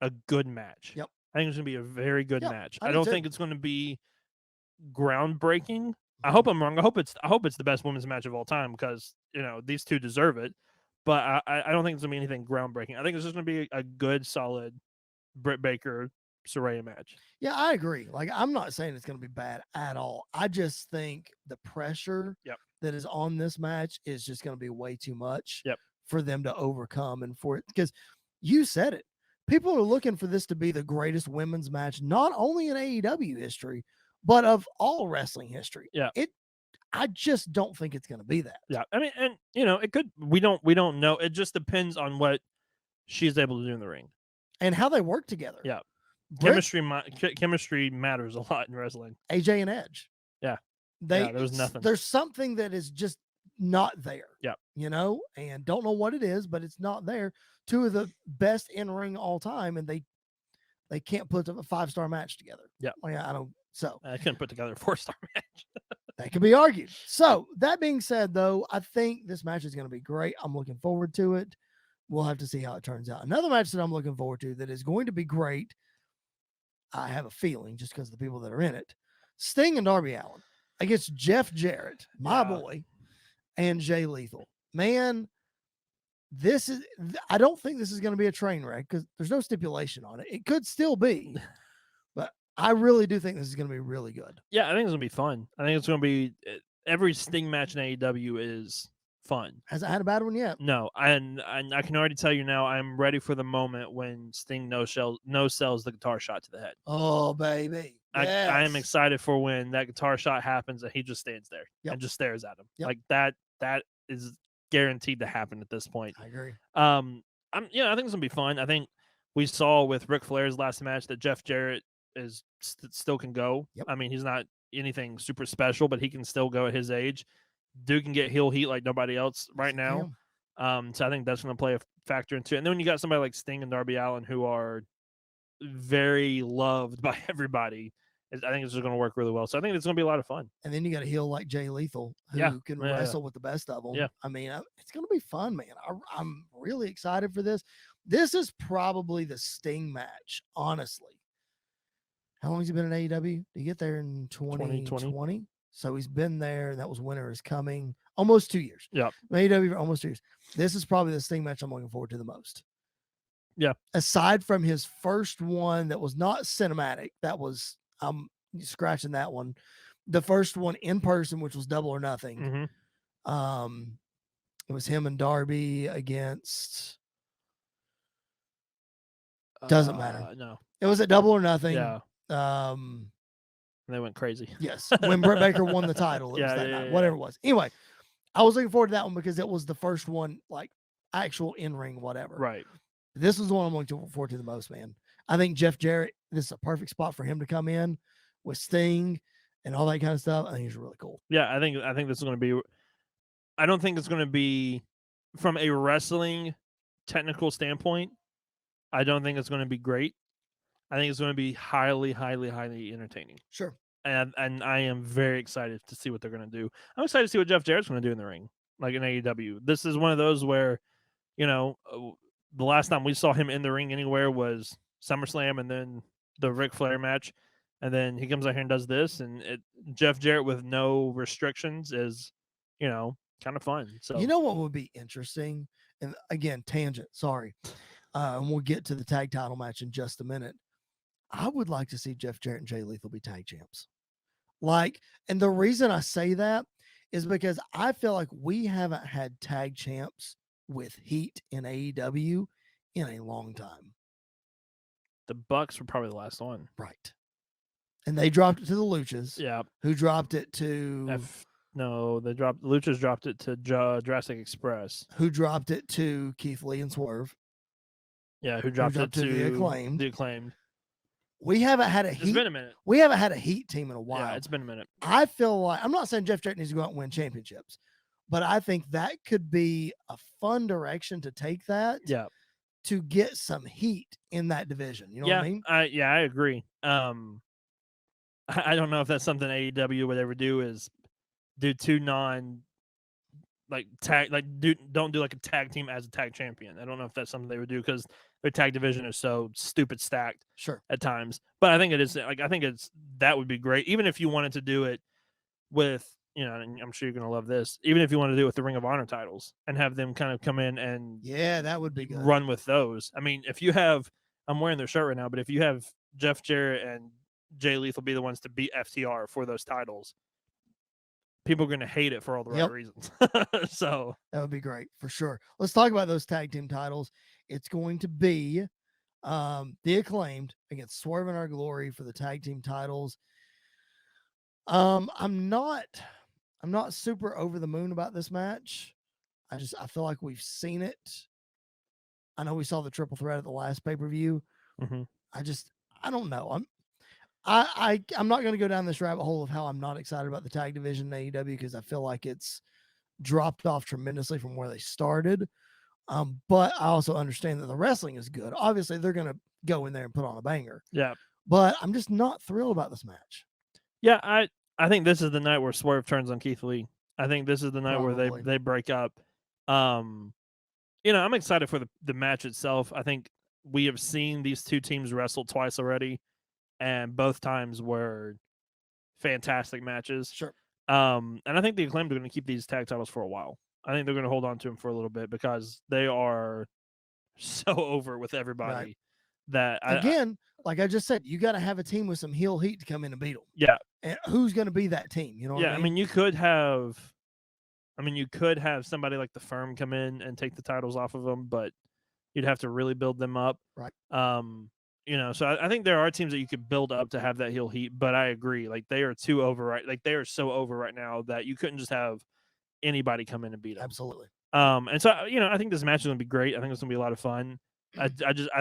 a good match. Yep. I think it's going to be a very good match. I don't think it's going to be groundbreaking. I Mm-hmm. hope I'm wrong. I hope it's the best women's match of all time because these two deserve it. but I don't think it's gonna be anything groundbreaking. I think it's just gonna be a good, solid Britt Baker Saraya match. Yeah, I agree. Like, I'm not saying it's going to be bad at all. I just think the pressure Yep. that is on this match is just going to be way too much Yep. for them to overcome. And for it, because you said it, people are looking for this to be the greatest women's match, not only in AEW history, but of all wrestling history. Yeah. I just don't think it's going to be that. Yeah. I mean, and it could. We don't know. It just depends on what she's able to do in the ring and how they work together. Yeah. Britt, Chemistry matters a lot in wrestling. AJ and Edge. Yeah. There was nothing. There's something that is just not there. Yeah. And don't know what it is, but it's not there. Two of the best in ring all time, and they can't put a 5-star match together. Yeah. I don't. So I couldn't put together a 4-star match. that can be argued. So that being said, though, I think this match is going to be great. I'm looking forward to it. We'll have to see how it turns out. Another match that I'm looking forward to that is going to be great. I have a feeling just because of the people that are in it. Sting and Darby Allin against Jeff Jarrett, my boy, and Jay Lethal. Man, I don't think this is going to be a train wreck because there's no stipulation on it. It could still be, but I really do think this is going to be really good. Yeah, I think it's going to be fun. I think it's going to be every Sting match in AEW is fun. Hasn't had a bad one yet. No, and I can already tell you now, I'm ready for the moment when Sting no sells the guitar shot to the head. Oh, baby. Yes. I am excited for when that guitar shot happens and he just stands there and just stares at him. Yep. Like that is guaranteed to happen at this point. I agree. I think it's gonna be fun. I think we saw with Ric Flair's last match that Jeff Jarrett is still can go. Yep. I mean, he's not anything super special, but he can still go at his age. Dude can get heel heat like nobody else right now. So I think that's going to play a factor into it. And then when you got somebody like Sting and Darby Allin who are very loved by everybody, I think it's just going to work really well. So I think it's going to be a lot of fun. And then you got a heel like Jay Lethal who can wrestle with the best of them. Yeah. I mean, it's going to be fun, man. I'm really excited for this. This is probably the Sting match, honestly. How long has he been in AEW? Did he get there in 2020? So he's been there, and that was Winter is Coming. Almost 2 years. Yeah. AEW for almost 2 years. This is probably the Sting match I'm looking forward to the most. Yeah. Aside from his first one that was not cinematic, that was I'm scratching that one. The first one in person, which was Double or Nothing. Mm-hmm. It was him and Darby against. Doesn't matter. No. It was at Double or Nothing. Yeah. They went crazy. Yes. When Britt Baker won the title. It was that night. Whatever it was. Anyway, I was looking forward to that one because it was the first one, like actual in-ring, whatever. Right. This is the one I'm looking forward to the most, man. I think Jeff Jarrett, this is a perfect spot for him to come in with Sting and all that kind of stuff. I think it's really cool. Yeah, I think this is going to be. I don't think it's going to be from a wrestling technical standpoint. I don't think it's going to be great. I think it's going to be highly, highly, highly entertaining. Sure. And I am very excited to see what they're going to do. I'm excited to see what Jeff Jarrett's going to do in the ring, like in AEW. This is one of those where, the last time we saw him in the ring anywhere was SummerSlam and then the Ric Flair match. And then he comes out here and does this. And Jeff Jarrett with no restrictions is, kind of fun. So you know what would be interesting? And again, tangent, sorry. And we'll get to the tag title match in just a minute. I would like to see Jeff Jarrett and Jay Lethal be tag champs. And the reason I say that is because I feel like we haven't had tag champs with heat in AEW in a long time. The Bucks were probably the last one. Right. And they dropped it to the Luchas. Yeah. Who dropped it to... Luchas dropped it to Jurassic Express. Who dropped it to Keith Lee and Swerve. Yeah, who dropped it to the Acclaimed. The Acclaimed. We haven't had a heat. It's been a minute. We haven't had a heat team in a while. Yeah, it's been a minute. I feel like, I'm not saying Jeff Jarrett needs to go out and win championships, but I think that could be a fun direction to take that. Yeah. To get some heat in that division. You know what I mean? I agree. I don't know if that's something AEW would ever do is do two don't do like a tag team as a tag champion. I don't know if that's something they would do because their tag division is so stupid stacked. Sure. At times. But I think that would be great. Even if you wanted to do it with and I'm sure you're going to love this, even if you want to do it with the Ring of Honor titles and have them kind of come in and Yeah, that would be good. run with those. I mean, if you have, I'm wearing their shirt right now, but if you have Jeff Jarrett and Jay Lethal be the ones to beat FTR for those titles, people are going to hate it for all the right reasons. So that would be great for sure. Let's talk about those tag team titles. It's going to be the Acclaimed against Swerve and Our Glory for the tag team titles. I'm not super over the moon about this match. I feel like we've seen it. I know we saw the triple threat at the last pay-per-view. Mm-hmm. I don't know. I'm not going to go down this rabbit hole of how I'm not excited about the tag division in AEW because I feel like it's dropped off tremendously from where they started. But I also understand that the wrestling is good. Obviously, they're going to go in there and put on a banger. Yeah. But I'm just not thrilled about this match. Yeah, I think this is the night where Swerve turns on Keith Lee. I think this is the night where they break up. I'm excited for the match itself. I think we have seen these two teams wrestle twice already, and both times were fantastic matches. Sure. And I think the Acclaimed are going to keep these tag titles for a while. I think they're going to hold on to them for a little bit because they are so over with everybody. Right. That like I just said, you got to have a team with some heel heat to come in and beat them. Yeah. And who's going to be that team? You know what I mean? I mean, you could have somebody like the Firm come in and take the titles off of them, but you'd have to really build them up. Right. So I think there are teams that you could build up to have that heel heat, but I agree. Like they are too over right. Like they are so over right now that you couldn't just have anybody come in and beat them. Absolutely. And so, I think this match is going to be great. I think it's going to be a lot of fun. I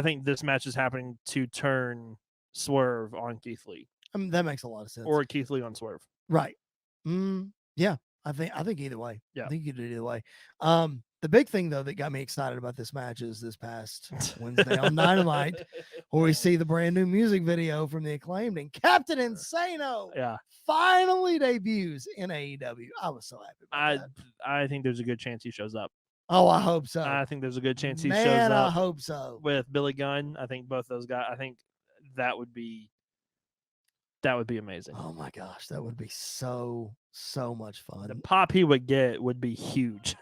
think this match is happening to turn Swerve on Keith Lee. I mean, that makes a lot of sense. Or Keith Lee on Swerve. Right. Yeah. I think either way. Yeah. I think you could do it either way. The big thing though that got me excited about this match is this past Wednesday on Dynamite, where we see the brand new music video from the Acclaimed and Captain Insano finally debuts in AEW. I was so happy about that. I think there's a good chance he shows up. Oh, I hope so. I think there's a good chance he shows up. I hope so. With Billy Gunn. I think both those guys. I think that would be amazing. Oh my gosh, that would be so much fun. The pop he would get would be huge.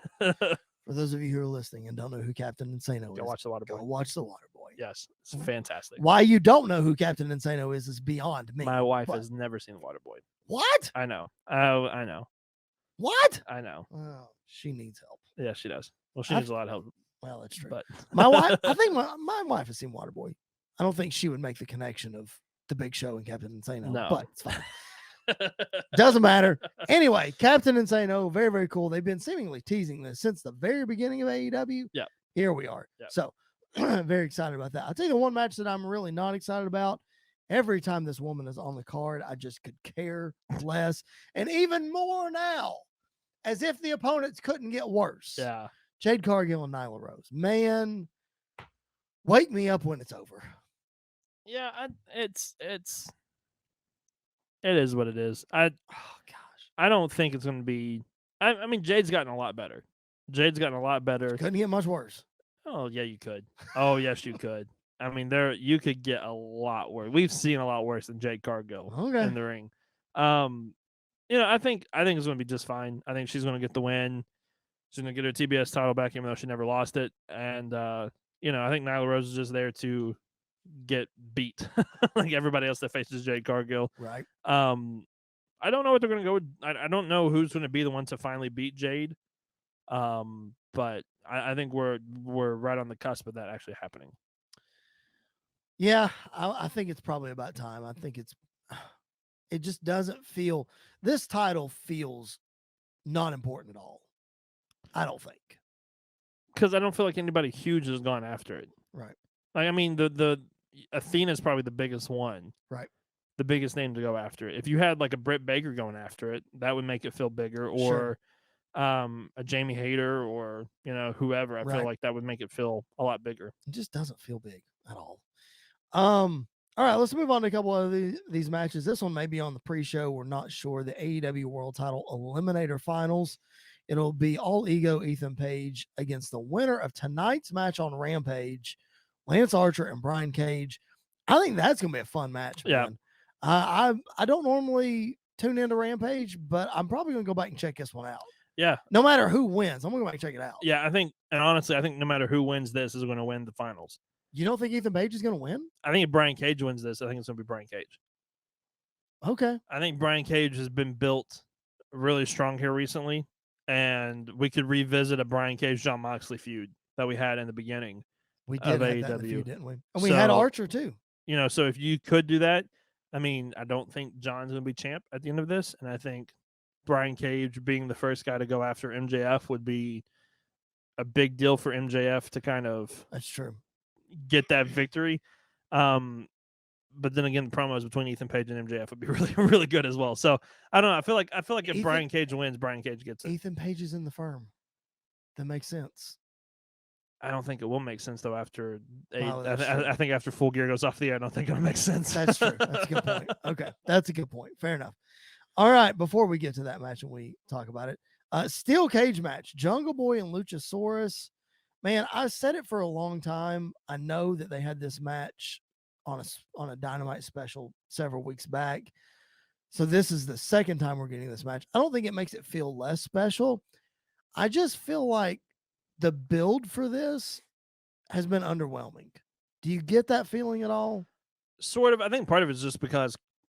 For those of you who are listening and don't know who Captain Insano is, go watch the Water Boy. Go watch the Water Boy. Yes, it's fantastic. Why you don't know who Captain Insano is beyond me. My wife has never seen Water Boy. What? I know. Oh, I know. What? I know. Oh, she needs help. Yeah, she does. Well, she needs a lot of help. Well, that's true. But my wife, I think my wife has seen Water Boy. I don't think she would make the connection of the Big Show and Captain Insano. No. But it's fine. Doesn't matter. Anyway, Captain Insano, very, very cool. They've been seemingly teasing this since the very beginning of AEW. Yeah. Here we are. Yep. So very excited about that. I'll tell you the one match that I'm really not excited about. Every time this woman is on the card, I just could care less. And even more now, as if the opponents couldn't get worse. Yeah. Jade Cargill and Nyla Rose. Man, wake me up when it's over. Yeah, it is what it is. I don't think it's going to be. I mean, Jade's gotten a lot better. Couldn't get much worse. Oh yeah, you could. Oh yes, you could. I mean, you could get a lot worse. We've seen a lot worse than Jade Cargill in the ring. I think it's going to be just fine. I think she's going to get the win. She's going to get her TBS title back, even though she never lost it. And I think Nyla Rose is just there to get beat like everybody else that faces Jade Cargill. Right. I don't know what they're going to go with. I don't know who's going to be the one to finally beat Jade. But I think we're right on the cusp of that actually happening. Yeah, I think it's probably about time. I think it just doesn't feel, this title feels not important at all. I don't think. Because I don't feel like anybody huge has gone after it. Right. Like, I mean, the Athena's probably the biggest one. Right. The biggest name to go after it. If you had like a Britt Baker going after it, that would make it feel bigger. Or a Jamie Hayter or, whoever. I feel like that would make it feel a lot bigger. It just doesn't feel big at all. All right, let's move on to a couple of these matches. This one may be on the pre-show. We're not sure. The AEW World Title Eliminator Finals. It'll be All Ego Ethan Page against the winner of tonight's match on Rampage, Lance Archer and Brian Cage. I think that's going to be a fun match, man. Yeah. I don't normally tune into Rampage, but I'm probably going to go back and check this one out. Yeah. No matter who wins, I'm going to go back and check it out. Yeah, honestly, I think no matter who wins this is going to win the finals. You don't think Ethan Page is going to win? I think if Brian Cage wins this, I think it's going to be Brian Cage. Okay. I think Brian Cage has been built really strong here recently, and we could revisit a Brian Cage-John Moxley feud that we had in the beginning. We did have AEW. that in the feud, didn't we? And we had Archer too. So if you could do that, I mean, I don't think John's going to be champ at the end of this, and I think Brian Cage being the first guy to go after MJF would be a big deal for MJF to kind of that's true get that victory. But then again, the promos between Ethan Page and MJF would be really, really good as well. So I don't know. I feel like if Brian Cage wins, Brian Cage gets it. Ethan Page is in the firm. That makes sense. I don't think it will make sense though. After I think after Full Gear goes off the air, I don't think it'll make sense. That's true. That's a good point. Okay, that's a good point. Fair enough. All right, before we get to that match and we talk about it, steel cage match, Jungle Boy and Luchasaurus. Man, I said it for a long time. I know that they had this match on a Dynamite special several weeks back. So this is the second time we're getting this match. I don't think it makes it feel less special. I just feel like the build for this has been underwhelming. Do you get that feeling at all? Sort of. I think part of it is just because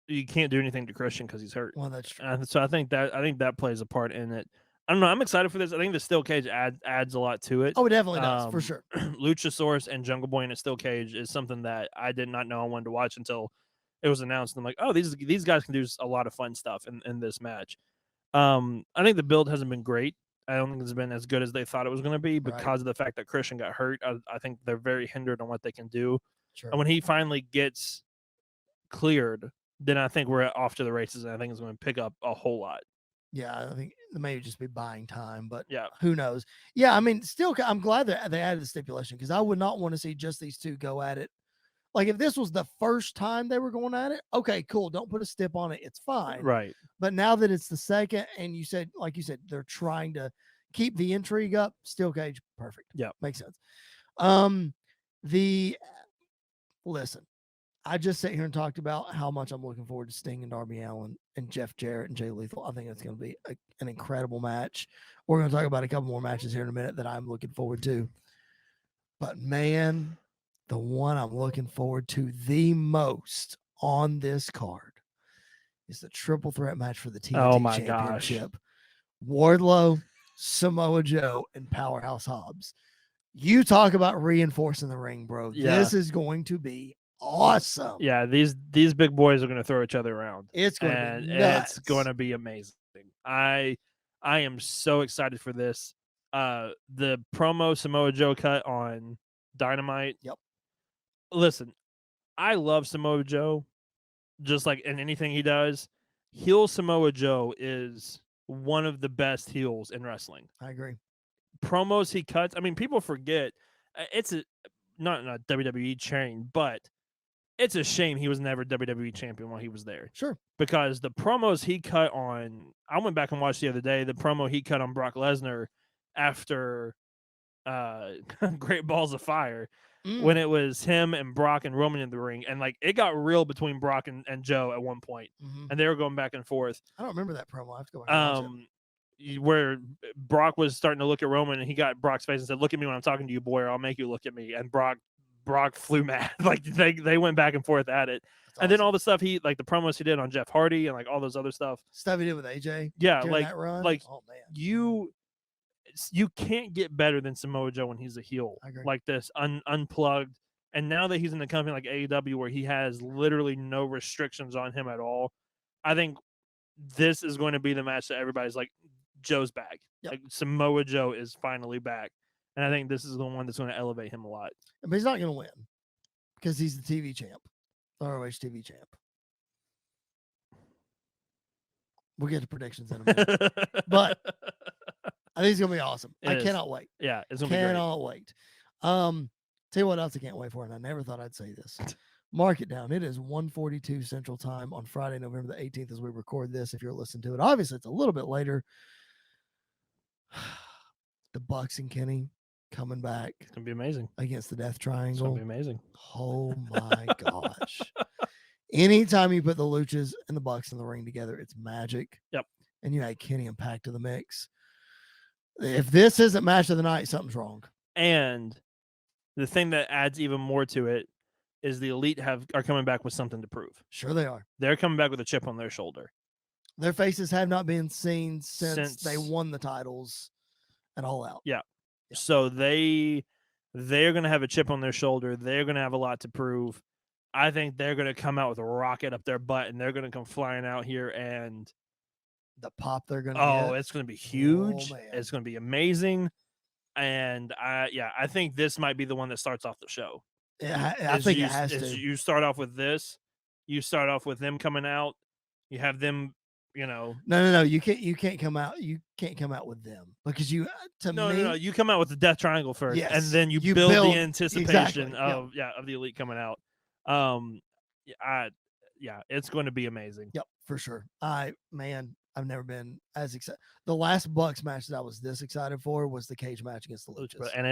you can't do anything to Christian because he's hurt. Well, that's true. And so I think that plays a part in it. I don't know. I'm excited for this. I think the steel cage adds a lot to it. Oh, it definitely does, for sure. Luchasaurus and Jungle Boy in a steel cage is something that I did not know I wanted to watch until it was announced. And I'm like, oh, these guys can do a lot of fun stuff in this match. I think the build hasn't been great. I don't think it's been as good as they thought it was going to be because of the fact that Christian got hurt. I think they're very hindered on what they can do. Sure. And when he finally gets cleared, then I think we're off to the races, and I think it's going to pick up a whole lot. Yeah, I think it may just be buying time, but yeah, who knows? Yeah, I mean, still, I'm glad that they added the stipulation because I would not want to see just these two go at it. Like if this was the first time they were going at it, okay, cool. Don't put a stip on it. It's fine. Right. But now that it's the second, and like you said, they're trying to keep the intrigue up. Steel cage, perfect. Yeah, makes sense. Listen, I just sat here and talked about how much I'm looking forward to Sting and Darby Allin and Jeff Jarrett and Jay Lethal. I think it's going to be an incredible match. We're going to talk about a couple more matches here in a minute that I'm looking forward to. But man, the one I'm looking forward to the most on this card is the triple threat match for the TNT Championship. Wardlow, Samoa Joe, and Powerhouse Hobbs. You talk about reinforcing the ring, bro. Yeah. This is going to be awesome. Yeah, these big boys are going to throw each other around. It's going to be nuts. It's going to be amazing. I am so excited for this. The promo Samoa Joe cut on Dynamite. Yep. Listen, I love Samoa Joe. Just like in anything he does, heel Samoa Joe is one of the best heels in wrestling. I agree. Promos he cuts. I mean, people forget it's not a WWE chain, but it's a shame he was never WWE champion while he was there. Sure. Because the promos he cut on, I went back and watched the other day, the promo he cut on Brock Lesnar after Great Balls of Fire, when it was him and Brock and Roman in the ring. And like it got real between Brock and Joe at one point, and they were going back and forth. I don't remember that promo. I have to go back and watch it. Where Brock was starting to look at Roman and he got Brock's face and said, "Look at me when I'm talking to you, boy, or I'll make you look at me." And Brock flew mad. Like they went back and forth at it. That's and awesome. Then all the stuff the promos he did on Jeff Hardy and like all those other stuff he did with AJ. Yeah, like that run? Like oh man, you can't get better than Samoa Joe when he's a heel like this, unplugged. And now that he's in a company like AEW where he has literally no restrictions on him at all, I think this is going to be the match that everybody's like, Joe's back. Yep. Like Samoa Joe is finally back. And I think this is the one that's going to elevate him a lot. But he's not going to win because he's the TV champ, the ROH TV champ. We'll get to predictions in a minute. But I think it's going to be awesome. I cannot wait. Yeah, it's going to be great. Cannot wait. Tell you what else I can't wait for, and I never thought I'd say this. Mark it down. It is 1:42 Central Time on Friday, November the 18th as we record this, if you're listening to it. Obviously, it's a little bit later. The Bucks and Kenny coming back. It's going to be amazing. Against the Death Triangle. It's going to be amazing. Oh, my gosh. Anytime you put the Luchas and the Bucks in the ring together, it's magic. Yep. And you add Kenny and Pac to the mix. If this isn't match of the night, something's wrong. And the thing that adds even more to it is the Elite are coming back with something to prove. Sure they are. They're coming back with a chip on their shoulder. Their faces have not been seen since they won the titles at All Out. Yeah. So they're going to have a chip on their shoulder. They're going to have a lot to prove. I think they're going to come out with a rocket up their butt, and they're going to come flying out here, and the pop they're going to get. It's going to be huge. It's going to be amazing. And I think this might be the one that starts off the show. Yeah, I think it has to. You start off with this. You start off with them coming out. You have them, No. You can't come out. You can't come out with them because you. No. You come out with the Death Triangle first, and then you build the anticipation of the Elite coming out. It's going to be amazing. Yep, for sure. I've never been as excited. The last Bucks match that I was this excited for was the cage match against the Luchas. And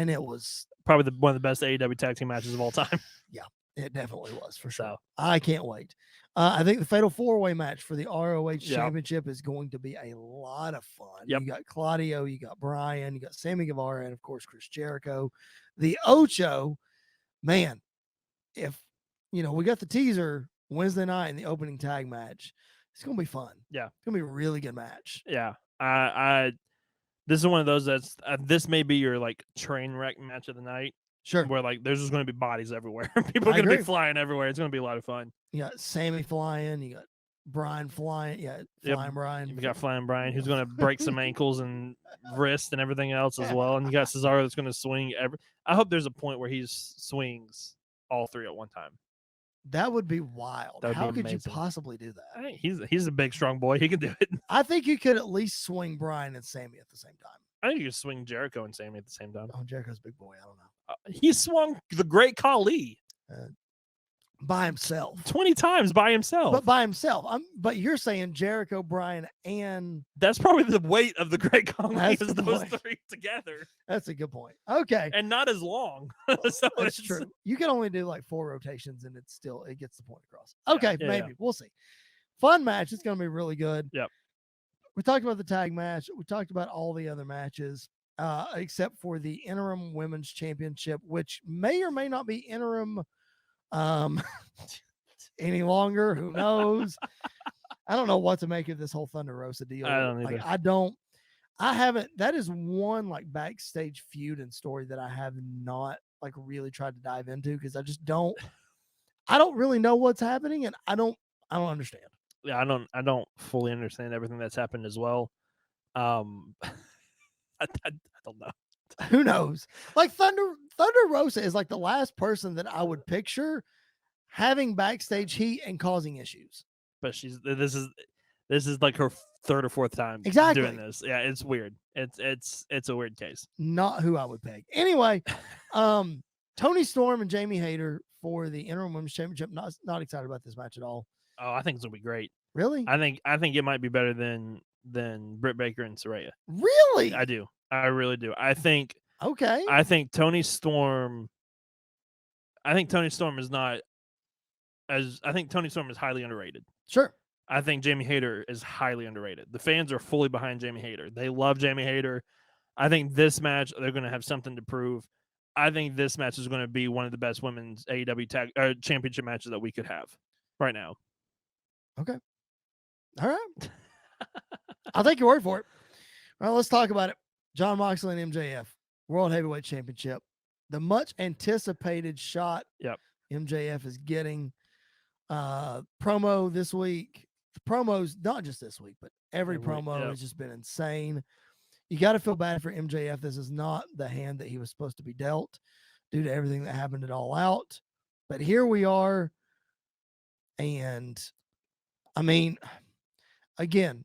it was probably one of the best AEW tag team matches of all time. Yeah, it definitely was for sure. So, I can't wait. I think the Fatal 4-Way match for the ROH Championship is going to be a lot of fun. Yep. You got Claudio, you got Brian, you got Sammy Guevara, and of course Chris Jericho. The Ocho, man, if we got the teaser Wednesday night in the opening tag match. It's going to be fun. Yeah. It's going to be a really good match. Yeah. This is one of those that's, this may be your train wreck match of the night. Sure. Where there's just going to be bodies everywhere. People are going to be flying everywhere. It's going to be a lot of fun. You got Sammy flying. You got Brian flying. Yeah. Flying Brian. You got Flying Brian, who's going to break some ankles and wrists and everything else as well. And you got Cesaro that's going to swing I hope there's a point where he swings all three at one time. That would be wild. How could you possibly do that? I mean, he's a big, strong boy. He can do it. I think you could at least swing Brian and Sammy at the same time. I think you could swing Jericho and Sammy at the same time. Oh, Jericho's a big boy. I don't know. He swung the Great Khali by himself 20 times by himself. But by himself. But you're saying Jericho, Brian, and that's probably the weight of the Great Khali is those three together. That's a good point. Okay, and not as long. So that's true. You can only do 4 rotations, and it gets the point across. Okay, maybe we'll see. Fun match. It's going to be really good. Yep. We talked about the tag match. We talked about all the other matches, except for the interim women's championship, which may or may not be interim any longer. Who knows? I don't know what to make of this whole Thunder Rosa deal. I don't either. I haven't. That is one backstage feud and story that I have not really tried to dive into because I just don't. I don't really know what's happening, and I don't understand. Yeah, I don't fully understand everything that's happened as well. I don't know. Who knows? Thunder Rosa is the last person that I would picture having backstage heat and causing issues. But this is her third or fourth time doing this. Yeah, it's weird. It's a weird case. Not who I would peg. Anyway, Toni Storm and Jamie Hayter for the interim women's championship. Not excited about this match at all. Oh, I think it's gonna be great. Really? I think it might be better than Britt Baker and Saraya. Really? I do. I really do. I think. Okay. I think Toni Storm is not as. I think Toni Storm is highly underrated. Sure. I think Jamie Hayter is highly underrated. The fans are fully behind Jamie Hayter. They love Jamie Hayter. I think this match they're going to have something to prove. I think this match is going to be one of the best women's AEW championship matches that we could have right now. Okay. All right. I'll take your word for it. All right, let's talk about it. Jon Moxley and MJF, World Heavyweight Championship. The much anticipated shot MJF is getting. Promo this week. The promos, not just this week, but every promo has just been insane. You got to feel bad for MJF. This is not the hand that he was supposed to be dealt due to everything that happened at All Out. But here we are. And I mean, again,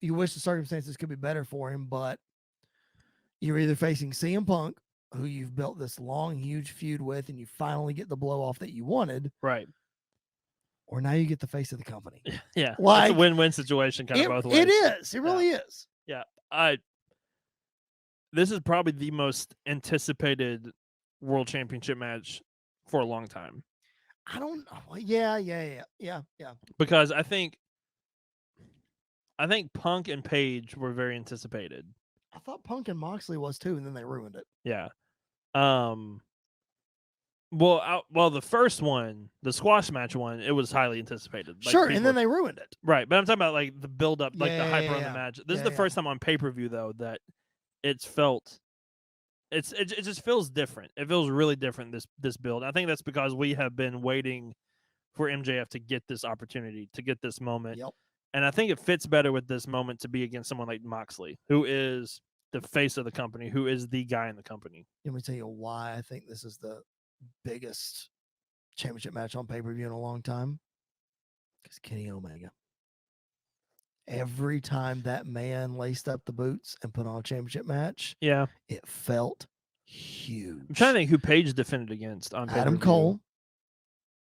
you wish the circumstances could be better for him, but you're either facing CM Punk, who you've built this long, huge feud with, and you finally get the blow off that you wanted. Right. Or now you get the face of the company. Yeah. It's a win-win situation kind of both ways. It is. It really is. Yeah. This is probably the most anticipated World Championship match for a long time. I don't know. Yeah. because I think Punk and Page were very anticipated. I thought Punk and Moxley was too, and then they ruined it. Yeah. Well, the first one, the squash match one, it was highly anticipated. Like, Sure, and then they ruined it. Right, but I'm talking about like the build up, like the hype around the Yeah. match. This is Yeah, the first time on pay per view though that it's felt. It just feels different. It feels really different this build. I think that's because we have been waiting for MJF to get this opportunity, to get this moment. Yep. And I think it fits better with this moment to be against someone like Moxley, who is the face of the company, who is the guy in the company. Let me tell you why I think this is the biggest championship match on pay-per-view in a long time. Because Kenny Omega. Every time that man laced up the boots and put on a championship match, Yeah, it felt huge. I'm trying to think who Page defended against on Adam pay-per-view. Cole.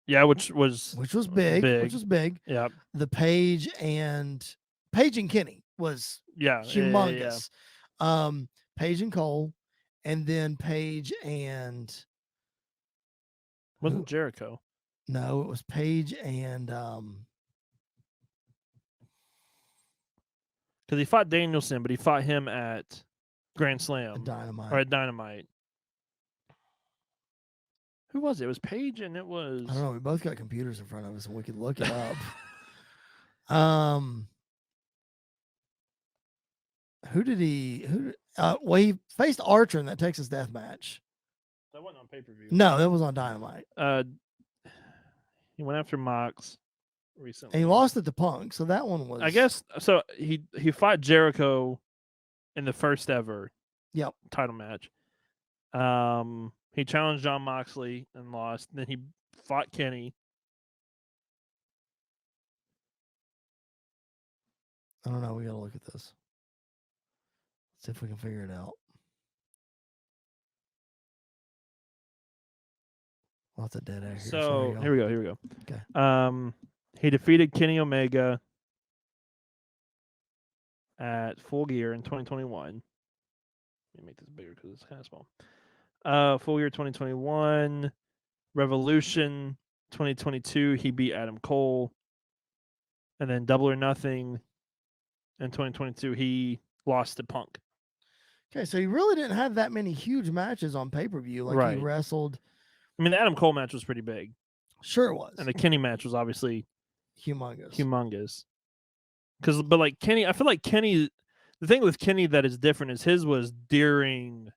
Yeah, which was big. Which was big. Yeah. The Page and Kenny was humongous. Yeah. Page and Cole, and then Page and wasn't Jericho. No, it was Page and because he fought Danielson, but he fought him at Grand Slam Dynamite. or at Dynamite. Who was it? It was Page, and it was. I don't know. We both got computers in front of us, and we could look it up. Who did he? Well, he faced Archer in that Texas Death Match. That wasn't on pay-per-view. No, that was on Dynamite. He went after Mox recently. And he lost it to Punk, so that one was. I guess so. He fought Jericho in the first ever title match. He challenged Jon Moxley and lost. Then he fought Kenny. I don't know. We got to look at this. Let's see if we can figure it out. Lots of dead air here. So here we go. Okay. He defeated Kenny Omega at Full Gear in 2021. Let me make this bigger because it's kind of small. Full Gear 2021, Revolution 2022. He beat Adam Cole, and then Double or Nothing in 2022. He lost to Punk. Okay, so he really didn't have that many huge matches on pay-per-view. Like he wrestled. I mean, the Adam Cole match was pretty big. Sure it was. And the Kenny match was obviously humongous. But like Kenny, I feel like Kenny, the thing with Kenny that is different is his was during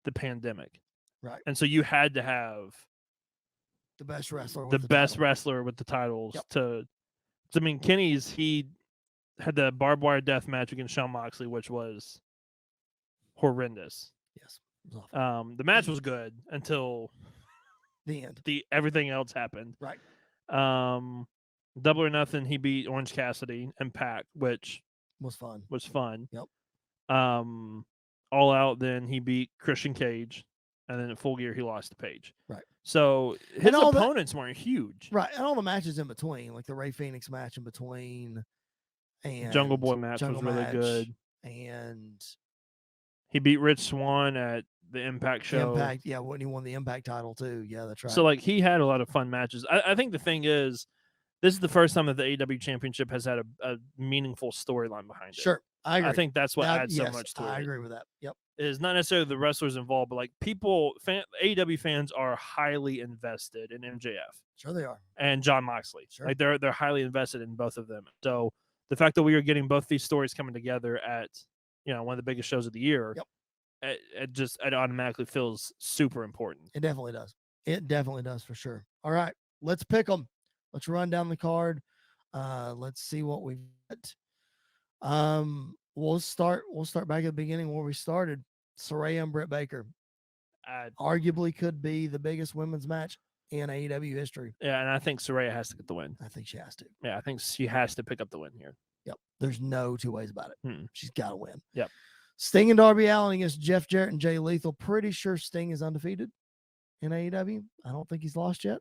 the pandemic. Right. And so you had to have the best wrestler with the titles to I mean, he had the barbed wire death match against Shawn Moxley, which was horrendous. Yes. The match was good until the end. Everything else happened. Right. Double or Nothing, he beat Orange Cassidy and Pac, which was fun. Yep. All Out, then he beat Christian Cage, and then at Full Gear he lost to Page. Right. So his opponents weren't huge. Right. And all the matches in between, like the Rey Fenix match in between, and Jungle Boy match was really good. And he beat Rich Swann at the Impact show. When he won the Impact title too. Yeah, that's right. So like he had a lot of fun matches. I think the thing is, this is the first time that the AEW Championship has had a meaningful storyline behind it. Sure, I agree. I think that's what adds so much to it. I agree with that. Yep. It is not necessarily the wrestlers involved, but like AEW fans are highly invested in MJF. Sure they are. And Jon Moxley. Sure. Like they're highly invested in both of them. So the fact that we are getting both these stories coming together at one of the biggest shows of the year, it automatically feels super important. It definitely does. It definitely does for sure. All right, let's pick them. Let's run down the card. Let's see what we've got. We'll start back at the beginning where we started. Saraya and Britt Baker. Arguably could be the biggest women's match in AEW history. Yeah, and I think Saraya has to get the win. I think she has to. Yeah, I think she has to pick up the win here. Yep. There's no two ways about it. She's got to win. Yep. Sting and Darby Allin against Jeff Jarrett and Jay Lethal. Pretty sure Sting is undefeated in AEW. I don't think he's lost yet.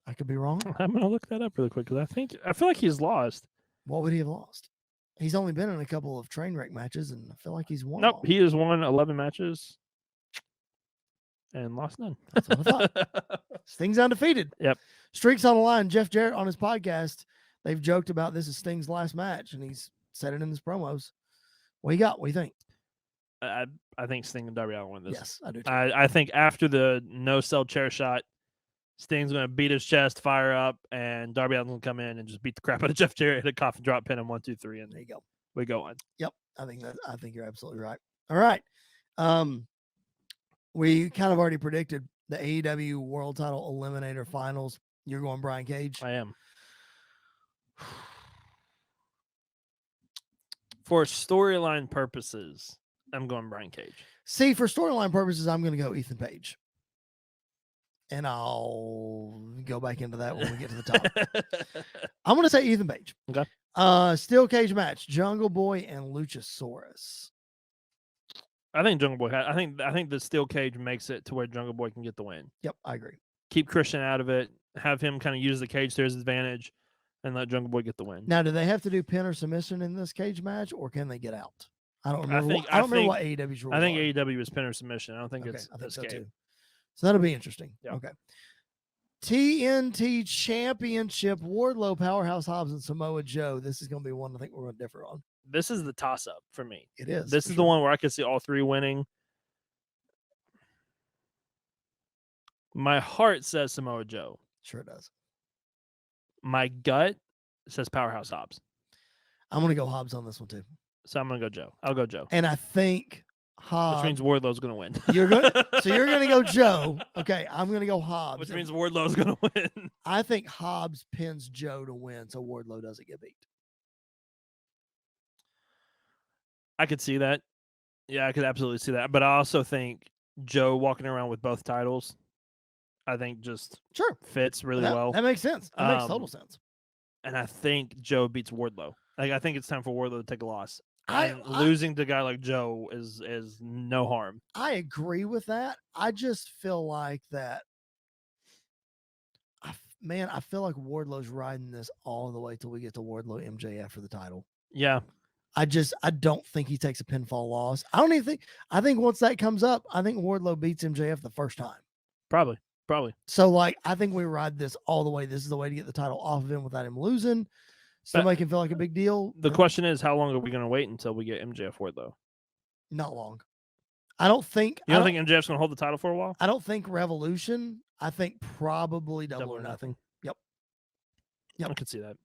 I could be wrong. I'm going to look that up really quick because I feel like he's lost. What would he have lost? He's only been in a couple of train wreck matches, and I feel like he's won. Nope, he has won 11 matches. and lost none. That's what I thought. Sting's undefeated. Yep. Streaks on the line. Jeff Jarrett on his podcast, they've joked about this is Sting's last match, and he's said it in his promos. What you got? What do you think? I think Sting and Darby Allin win this. Yes, I do too. I think after the no-sell chair shot, Sting's going to beat his chest, fire up, and Darby Allin's going to come in and just beat the crap out of Jeff Jarrett, hit a coffin drop, pin him 1, 2, 3, and there you go. We go on. Yep, I think you're absolutely right. All right, we kind of already predicted the AEW World Title Eliminator Finals. You're going Brian Cage. I am. For storyline purposes, I'm going Brian Cage. See, for storyline purposes, I'm going to go Ethan Page. And I'll go back into that when we get to the top. I'm going to say Ethan Page. Okay. Steel cage match: Jungle Boy and Luchasaurus. I think Jungle Boy. I think the steel cage makes it to where Jungle Boy can get the win. Yep, I agree. Keep Christian out of it. Have him kind of use the cage to his advantage, and let Jungle Boy get the win. Now, do they have to do pin or submission in this cage match, or can they get out? I don't remember. I don't remember what AEW's rules I think are. AEW is pin or submission. I don't think it's so escape. too. So that'll be interesting. Yep. Okay. TNT Championship: Wardlow, Powerhouse Hobbs, and Samoa Joe. This is going to be one I think we're going to differ on. This is the toss-up for me. It is. This is the one where I could see all three winning. My heart says Samoa Joe. Sure it does. My gut says Powerhouse Hobbs. I'm going to go Hobbs on this one too. So I'm going to go Joe. I'll go Joe. And I think Hobbs. Which means Wardlow's going to win. So you're going to go Joe. Okay, I'm going to go Hobbs. Which means Wardlow's going to win. I think Hobbs pins Joe to win, so Wardlow doesn't get beat. I could see that. Yeah, I could absolutely see that. But I also think Joe walking around with both titles, I think just fits really well. That makes sense. That makes total sense. And I think Joe beats Wardlow. Like, I think it's time for Wardlow to take a loss. Losing to a guy like Joe is no harm. I agree with that. I just feel like that. I feel like Wardlow's riding this all the way till we get to Wardlow MJF for the title. Yeah. I don't think he takes a pinfall loss. I think once that comes up, I think Wardlow beats MJF the first time. Probably. So, I think we ride this all the way. This is the way to get the title off of him without him losing. Somebody can feel like a big deal. The question is, how long are we going to wait until we get MJF Wardlow? Not long. I don't think. You don't think MJF's going to hold the title for a while? I don't think Revolution. I think probably Double or Nothing. Yep. I could see that.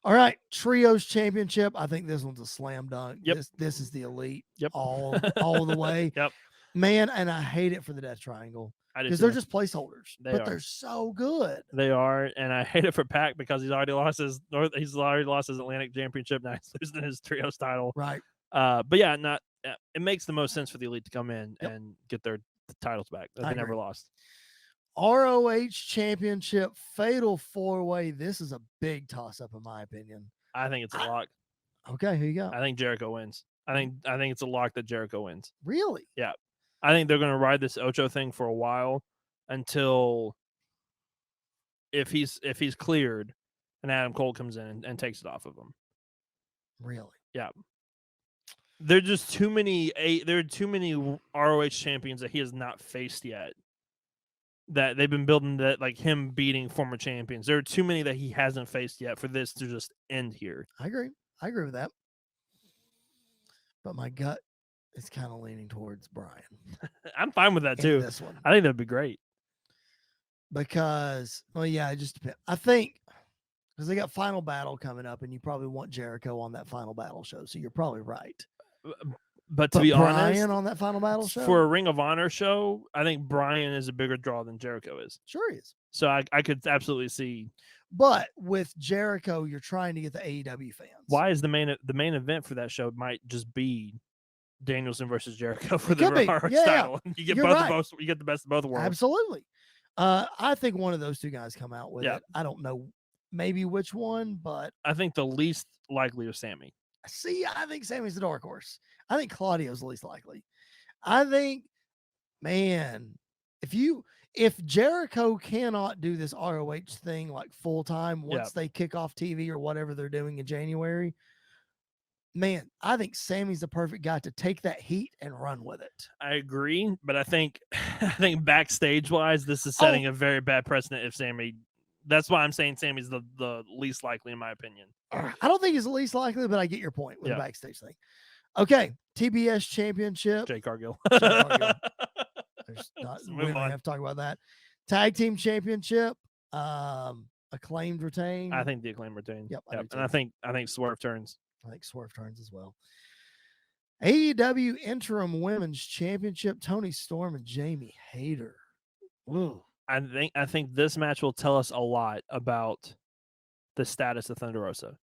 All right, Trios Championship. I think this one's a slam dunk. Yep. This is the elite. Yep. All the way. Yep. Man, and I hate it for the Death Triangle. Because they're just placeholders. They're so good. They are, and I hate it for Pac because he's already lost his Atlantic Championship. Now he's losing his Trios title. Right. But yeah, it makes the most sense for the elite to come in and get their titles back that they never lost. ROH Championship Fatal 4-Way. This is a big toss-up in my opinion. I think it's a lock. Okay, here you go. I think Jericho wins. I think it's a lock that Jericho wins. Really? Yeah. I think they're going to ride this Ocho thing for a while until if he's cleared and Adam Cole comes in and takes it off of him. Really? Yeah. There are just too many ROH champions that he has not faced yet. That they've been building that, like him beating former champions. There are too many that he hasn't faced yet for this to just end here. I agree with that. But my gut is kind of leaning towards Brian. I'm fine with that too. This one. I think that'd be great. Because, it just depends. I think because they got Final Battle coming up, and you probably want Jericho on that Final Battle show. So you're probably right. But to be Brian honest, on that Final Battle show for a Ring of Honor show, I think Brian is a bigger draw than Jericho is. Sure he is. So I could absolutely see. But with Jericho, you're trying to get the AEW fans. Why is the main event for that show might just be Danielson versus Jericho for the ROH title? You get you get the best of both worlds. Absolutely. I think one of those two guys come out with it. I don't know maybe which one, but I think the least likely is Sammy. See, I think Sammy's the dark horse. I think Claudio's the least likely. I think, man, if Jericho cannot do this ROH thing like full time once they kick off TV or whatever they're doing in January, man, I think Sammy's the perfect guy to take that heat and run with it. I agree, but I think backstage wise, this is setting a very bad precedent if Sammy. That's why I'm saying Sammy's the least likely in my opinion. I don't think he's the least likely, but I get your point with Yeah. the backstage thing. Okay, TBS Championship. Jay Cargill. Jay Cargill. We Move don't on. have to talk about that. Tag Team Championship. Acclaimed retain. I think the Acclaim retain. Yep, I do And I think Swerve turns. I think Swerve turns as well. AEW Interim Women's Championship. Tony Storm and Jamie Hayter. Ooh. I think this match will tell us a lot about the status of Thunder Rosa.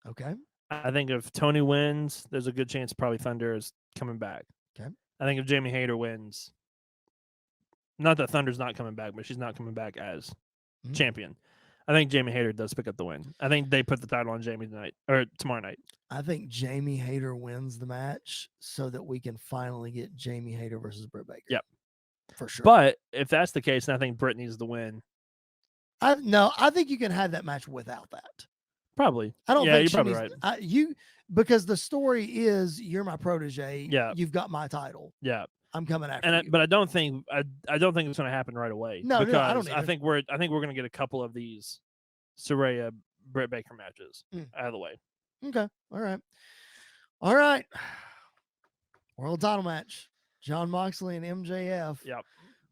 Okay. I think if Tony wins, there's a good chance probably Thunder is coming back. Okay. I think if Jamie Hayter wins, not that Thunder's not coming back, but she's not coming back as champion. I think Jamie Hayter does pick up the win. I think they put the title on Jamie tonight or tomorrow night. I think Jamie Hayter wins the match so that we can finally get Jamie Hayter versus Britt Baker. Yep. For sure. But if that's the case, then I think Britt needs the win. I think you can have that match without that. Probably. I don't think you're probably right. Because the story is you're my protege. Yeah. You've got my title. Yeah. I'm coming after you. But I don't think it's going to happen right away. No, because I don't. I think we're going to get a couple of these Saraya Britt Baker matches out of the way. Okay. All right. World title match. Jon Moxley and MJF. Yep.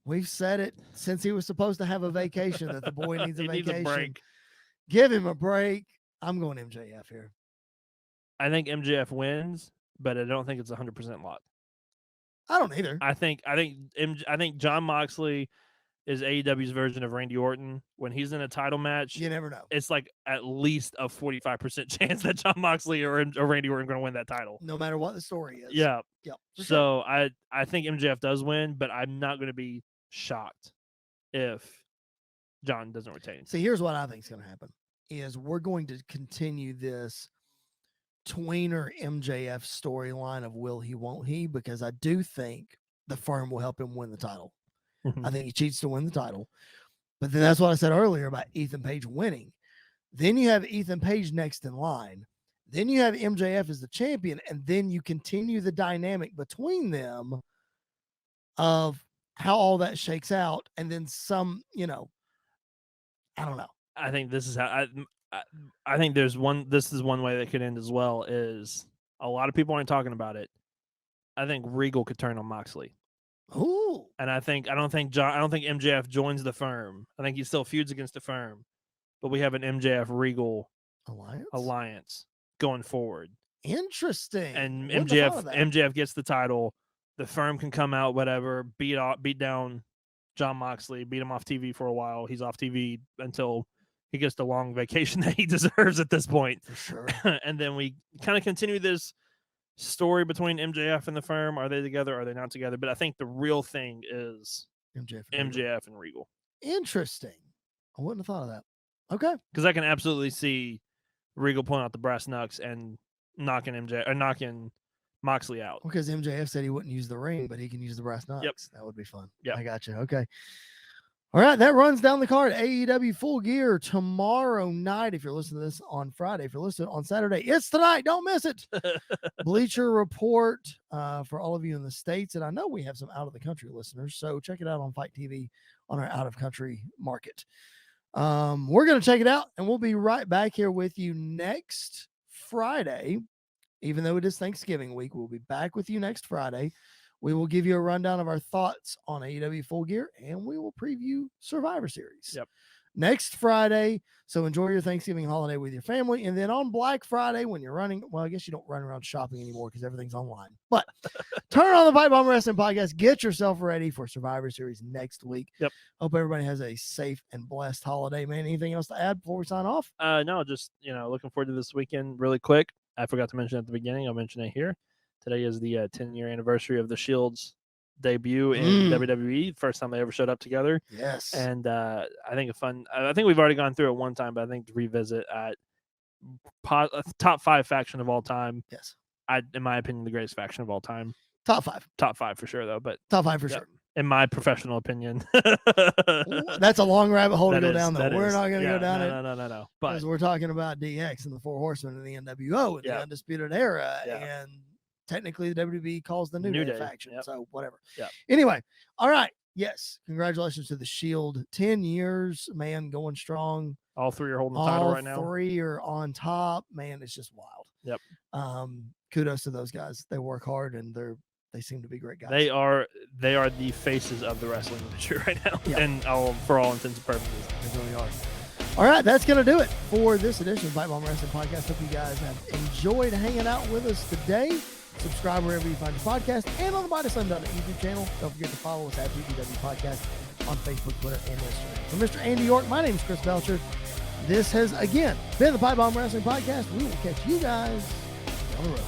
We've said it since he was supposed to have a vacation that the boy needs a vacation. Needs a break. Give him a break. I'm going MJF here. I think MJF wins, but I don't think it's 100% locked. I don't either. I think Jon Moxley is AEW's version of Randy Orton. When he's in a title match, you never know. It's like at least a 45% chance that Jon Moxley or Randy Orton are going to win that title, no matter what the story is. Yeah. So sure. I think MJF does win, but I'm not going to be shocked if Jon doesn't retain. See, here's what I think is going to happen: is we're going to continue this tweener MJF storyline of will he, won't he? Because I do think the firm will help him win the title. I think he cheats to win the title. But then that's what I said earlier about Ethan Page winning. Then you have Ethan Page next in line. Then you have MJF as the champion. And then you continue the dynamic between them of how all that shakes out. And then some, I don't know. I think this is how I think this is one way that could end as well, is a lot of people aren't talking about it. I think Regal could turn on Moxley. Ooh. And I don't think MJF joins the firm. I think he still feuds against the firm, but we have an MJF Regal alliance going forward. Interesting. And MJF gets the title. The firm can come out, whatever, beat down Jon Moxley, beat him off TV for a while. He's off TV until he gets the long vacation that he deserves at this point. For sure. And then we kind of continue this story between MJF and the firm. Are they together? Are they not together? But I think the real thing is MJF and Regal. Interesting. I wouldn't have thought of that. Okay. Because I can absolutely see Regal pulling out the brass knucks and knocking Moxley out. Because MJF said he wouldn't use the ring, but he can use the brass knucks. Yep. That would be fun. Yeah, I got you. Okay. All right, that runs down the card. AEW Full Gear tomorrow night. If you're listening to this on Friday, if you're listening on Saturday, it's tonight. Don't miss it. Bleacher Report for all of you in the States. And I know we have some out of the country listeners, so check it out on Fight TV on our out of country market. We're going to check it out, and we'll be right back here with you next Friday. Even though it is Thanksgiving week, we'll be back with you next Friday. We will give you a rundown of our thoughts on AEW Full Gear, and we will preview Survivor Series next Friday. So enjoy your Thanksgiving holiday with your family. And then on Black Friday, when you're running, well, I guess you don't run around shopping anymore because everything's online. But turn on the PipeBomb Wrestling Podcast. Get yourself ready for Survivor Series next week. Yep. Hope everybody has a safe and blessed holiday, man. Anything else to add before we sign off? No, just, looking forward to this weekend really quick. I forgot to mention at the beginning. I'll mention it here. Today is the 10-year anniversary of the Shield's debut in WWE. First time they ever showed up together. Yes. And I think I think we've already gone through it one time, but I think to revisit at top 5 faction of all time. Yes. In my opinion, the greatest faction of all time. Top 5. Top 5 for sure, though. But top 5 for sure. Yeah. In my professional opinion. That's a long rabbit hole to That go is- down, though. that We're is. not going to Yeah, go down no, it. No. But Because we're talking about DX and the Four Horsemen and the NWO and the Yeah. Undisputed Era. Yeah. And technically the WWE calls the New Day faction. Yep. So whatever. Yeah. Anyway, all right. Yes. Congratulations to the Shield. 10 years, man, going strong. all three are holding the title All right now. three are on top. Man, it's just wild. Yep. Kudos to those guys. They work hard and they seem to be great guys. They are the faces of the wrestling industry right now. Yeah. And for all intents and purposes. They really are. All right, that's going to do it for this edition of PipeBomb Wrestling Podcast. Hope you guys have enjoyed hanging out with us today. Subscribe wherever you find your podcast and on the Mighty Slam YouTube channel. Don't forget to follow us at PBWP Podcast on Facebook, Twitter, and Instagram. For Mr. Andy York, my name is Chris Belcher. This has, again, been the PipeBomb Wrestling Podcast. We will catch you guys on the road.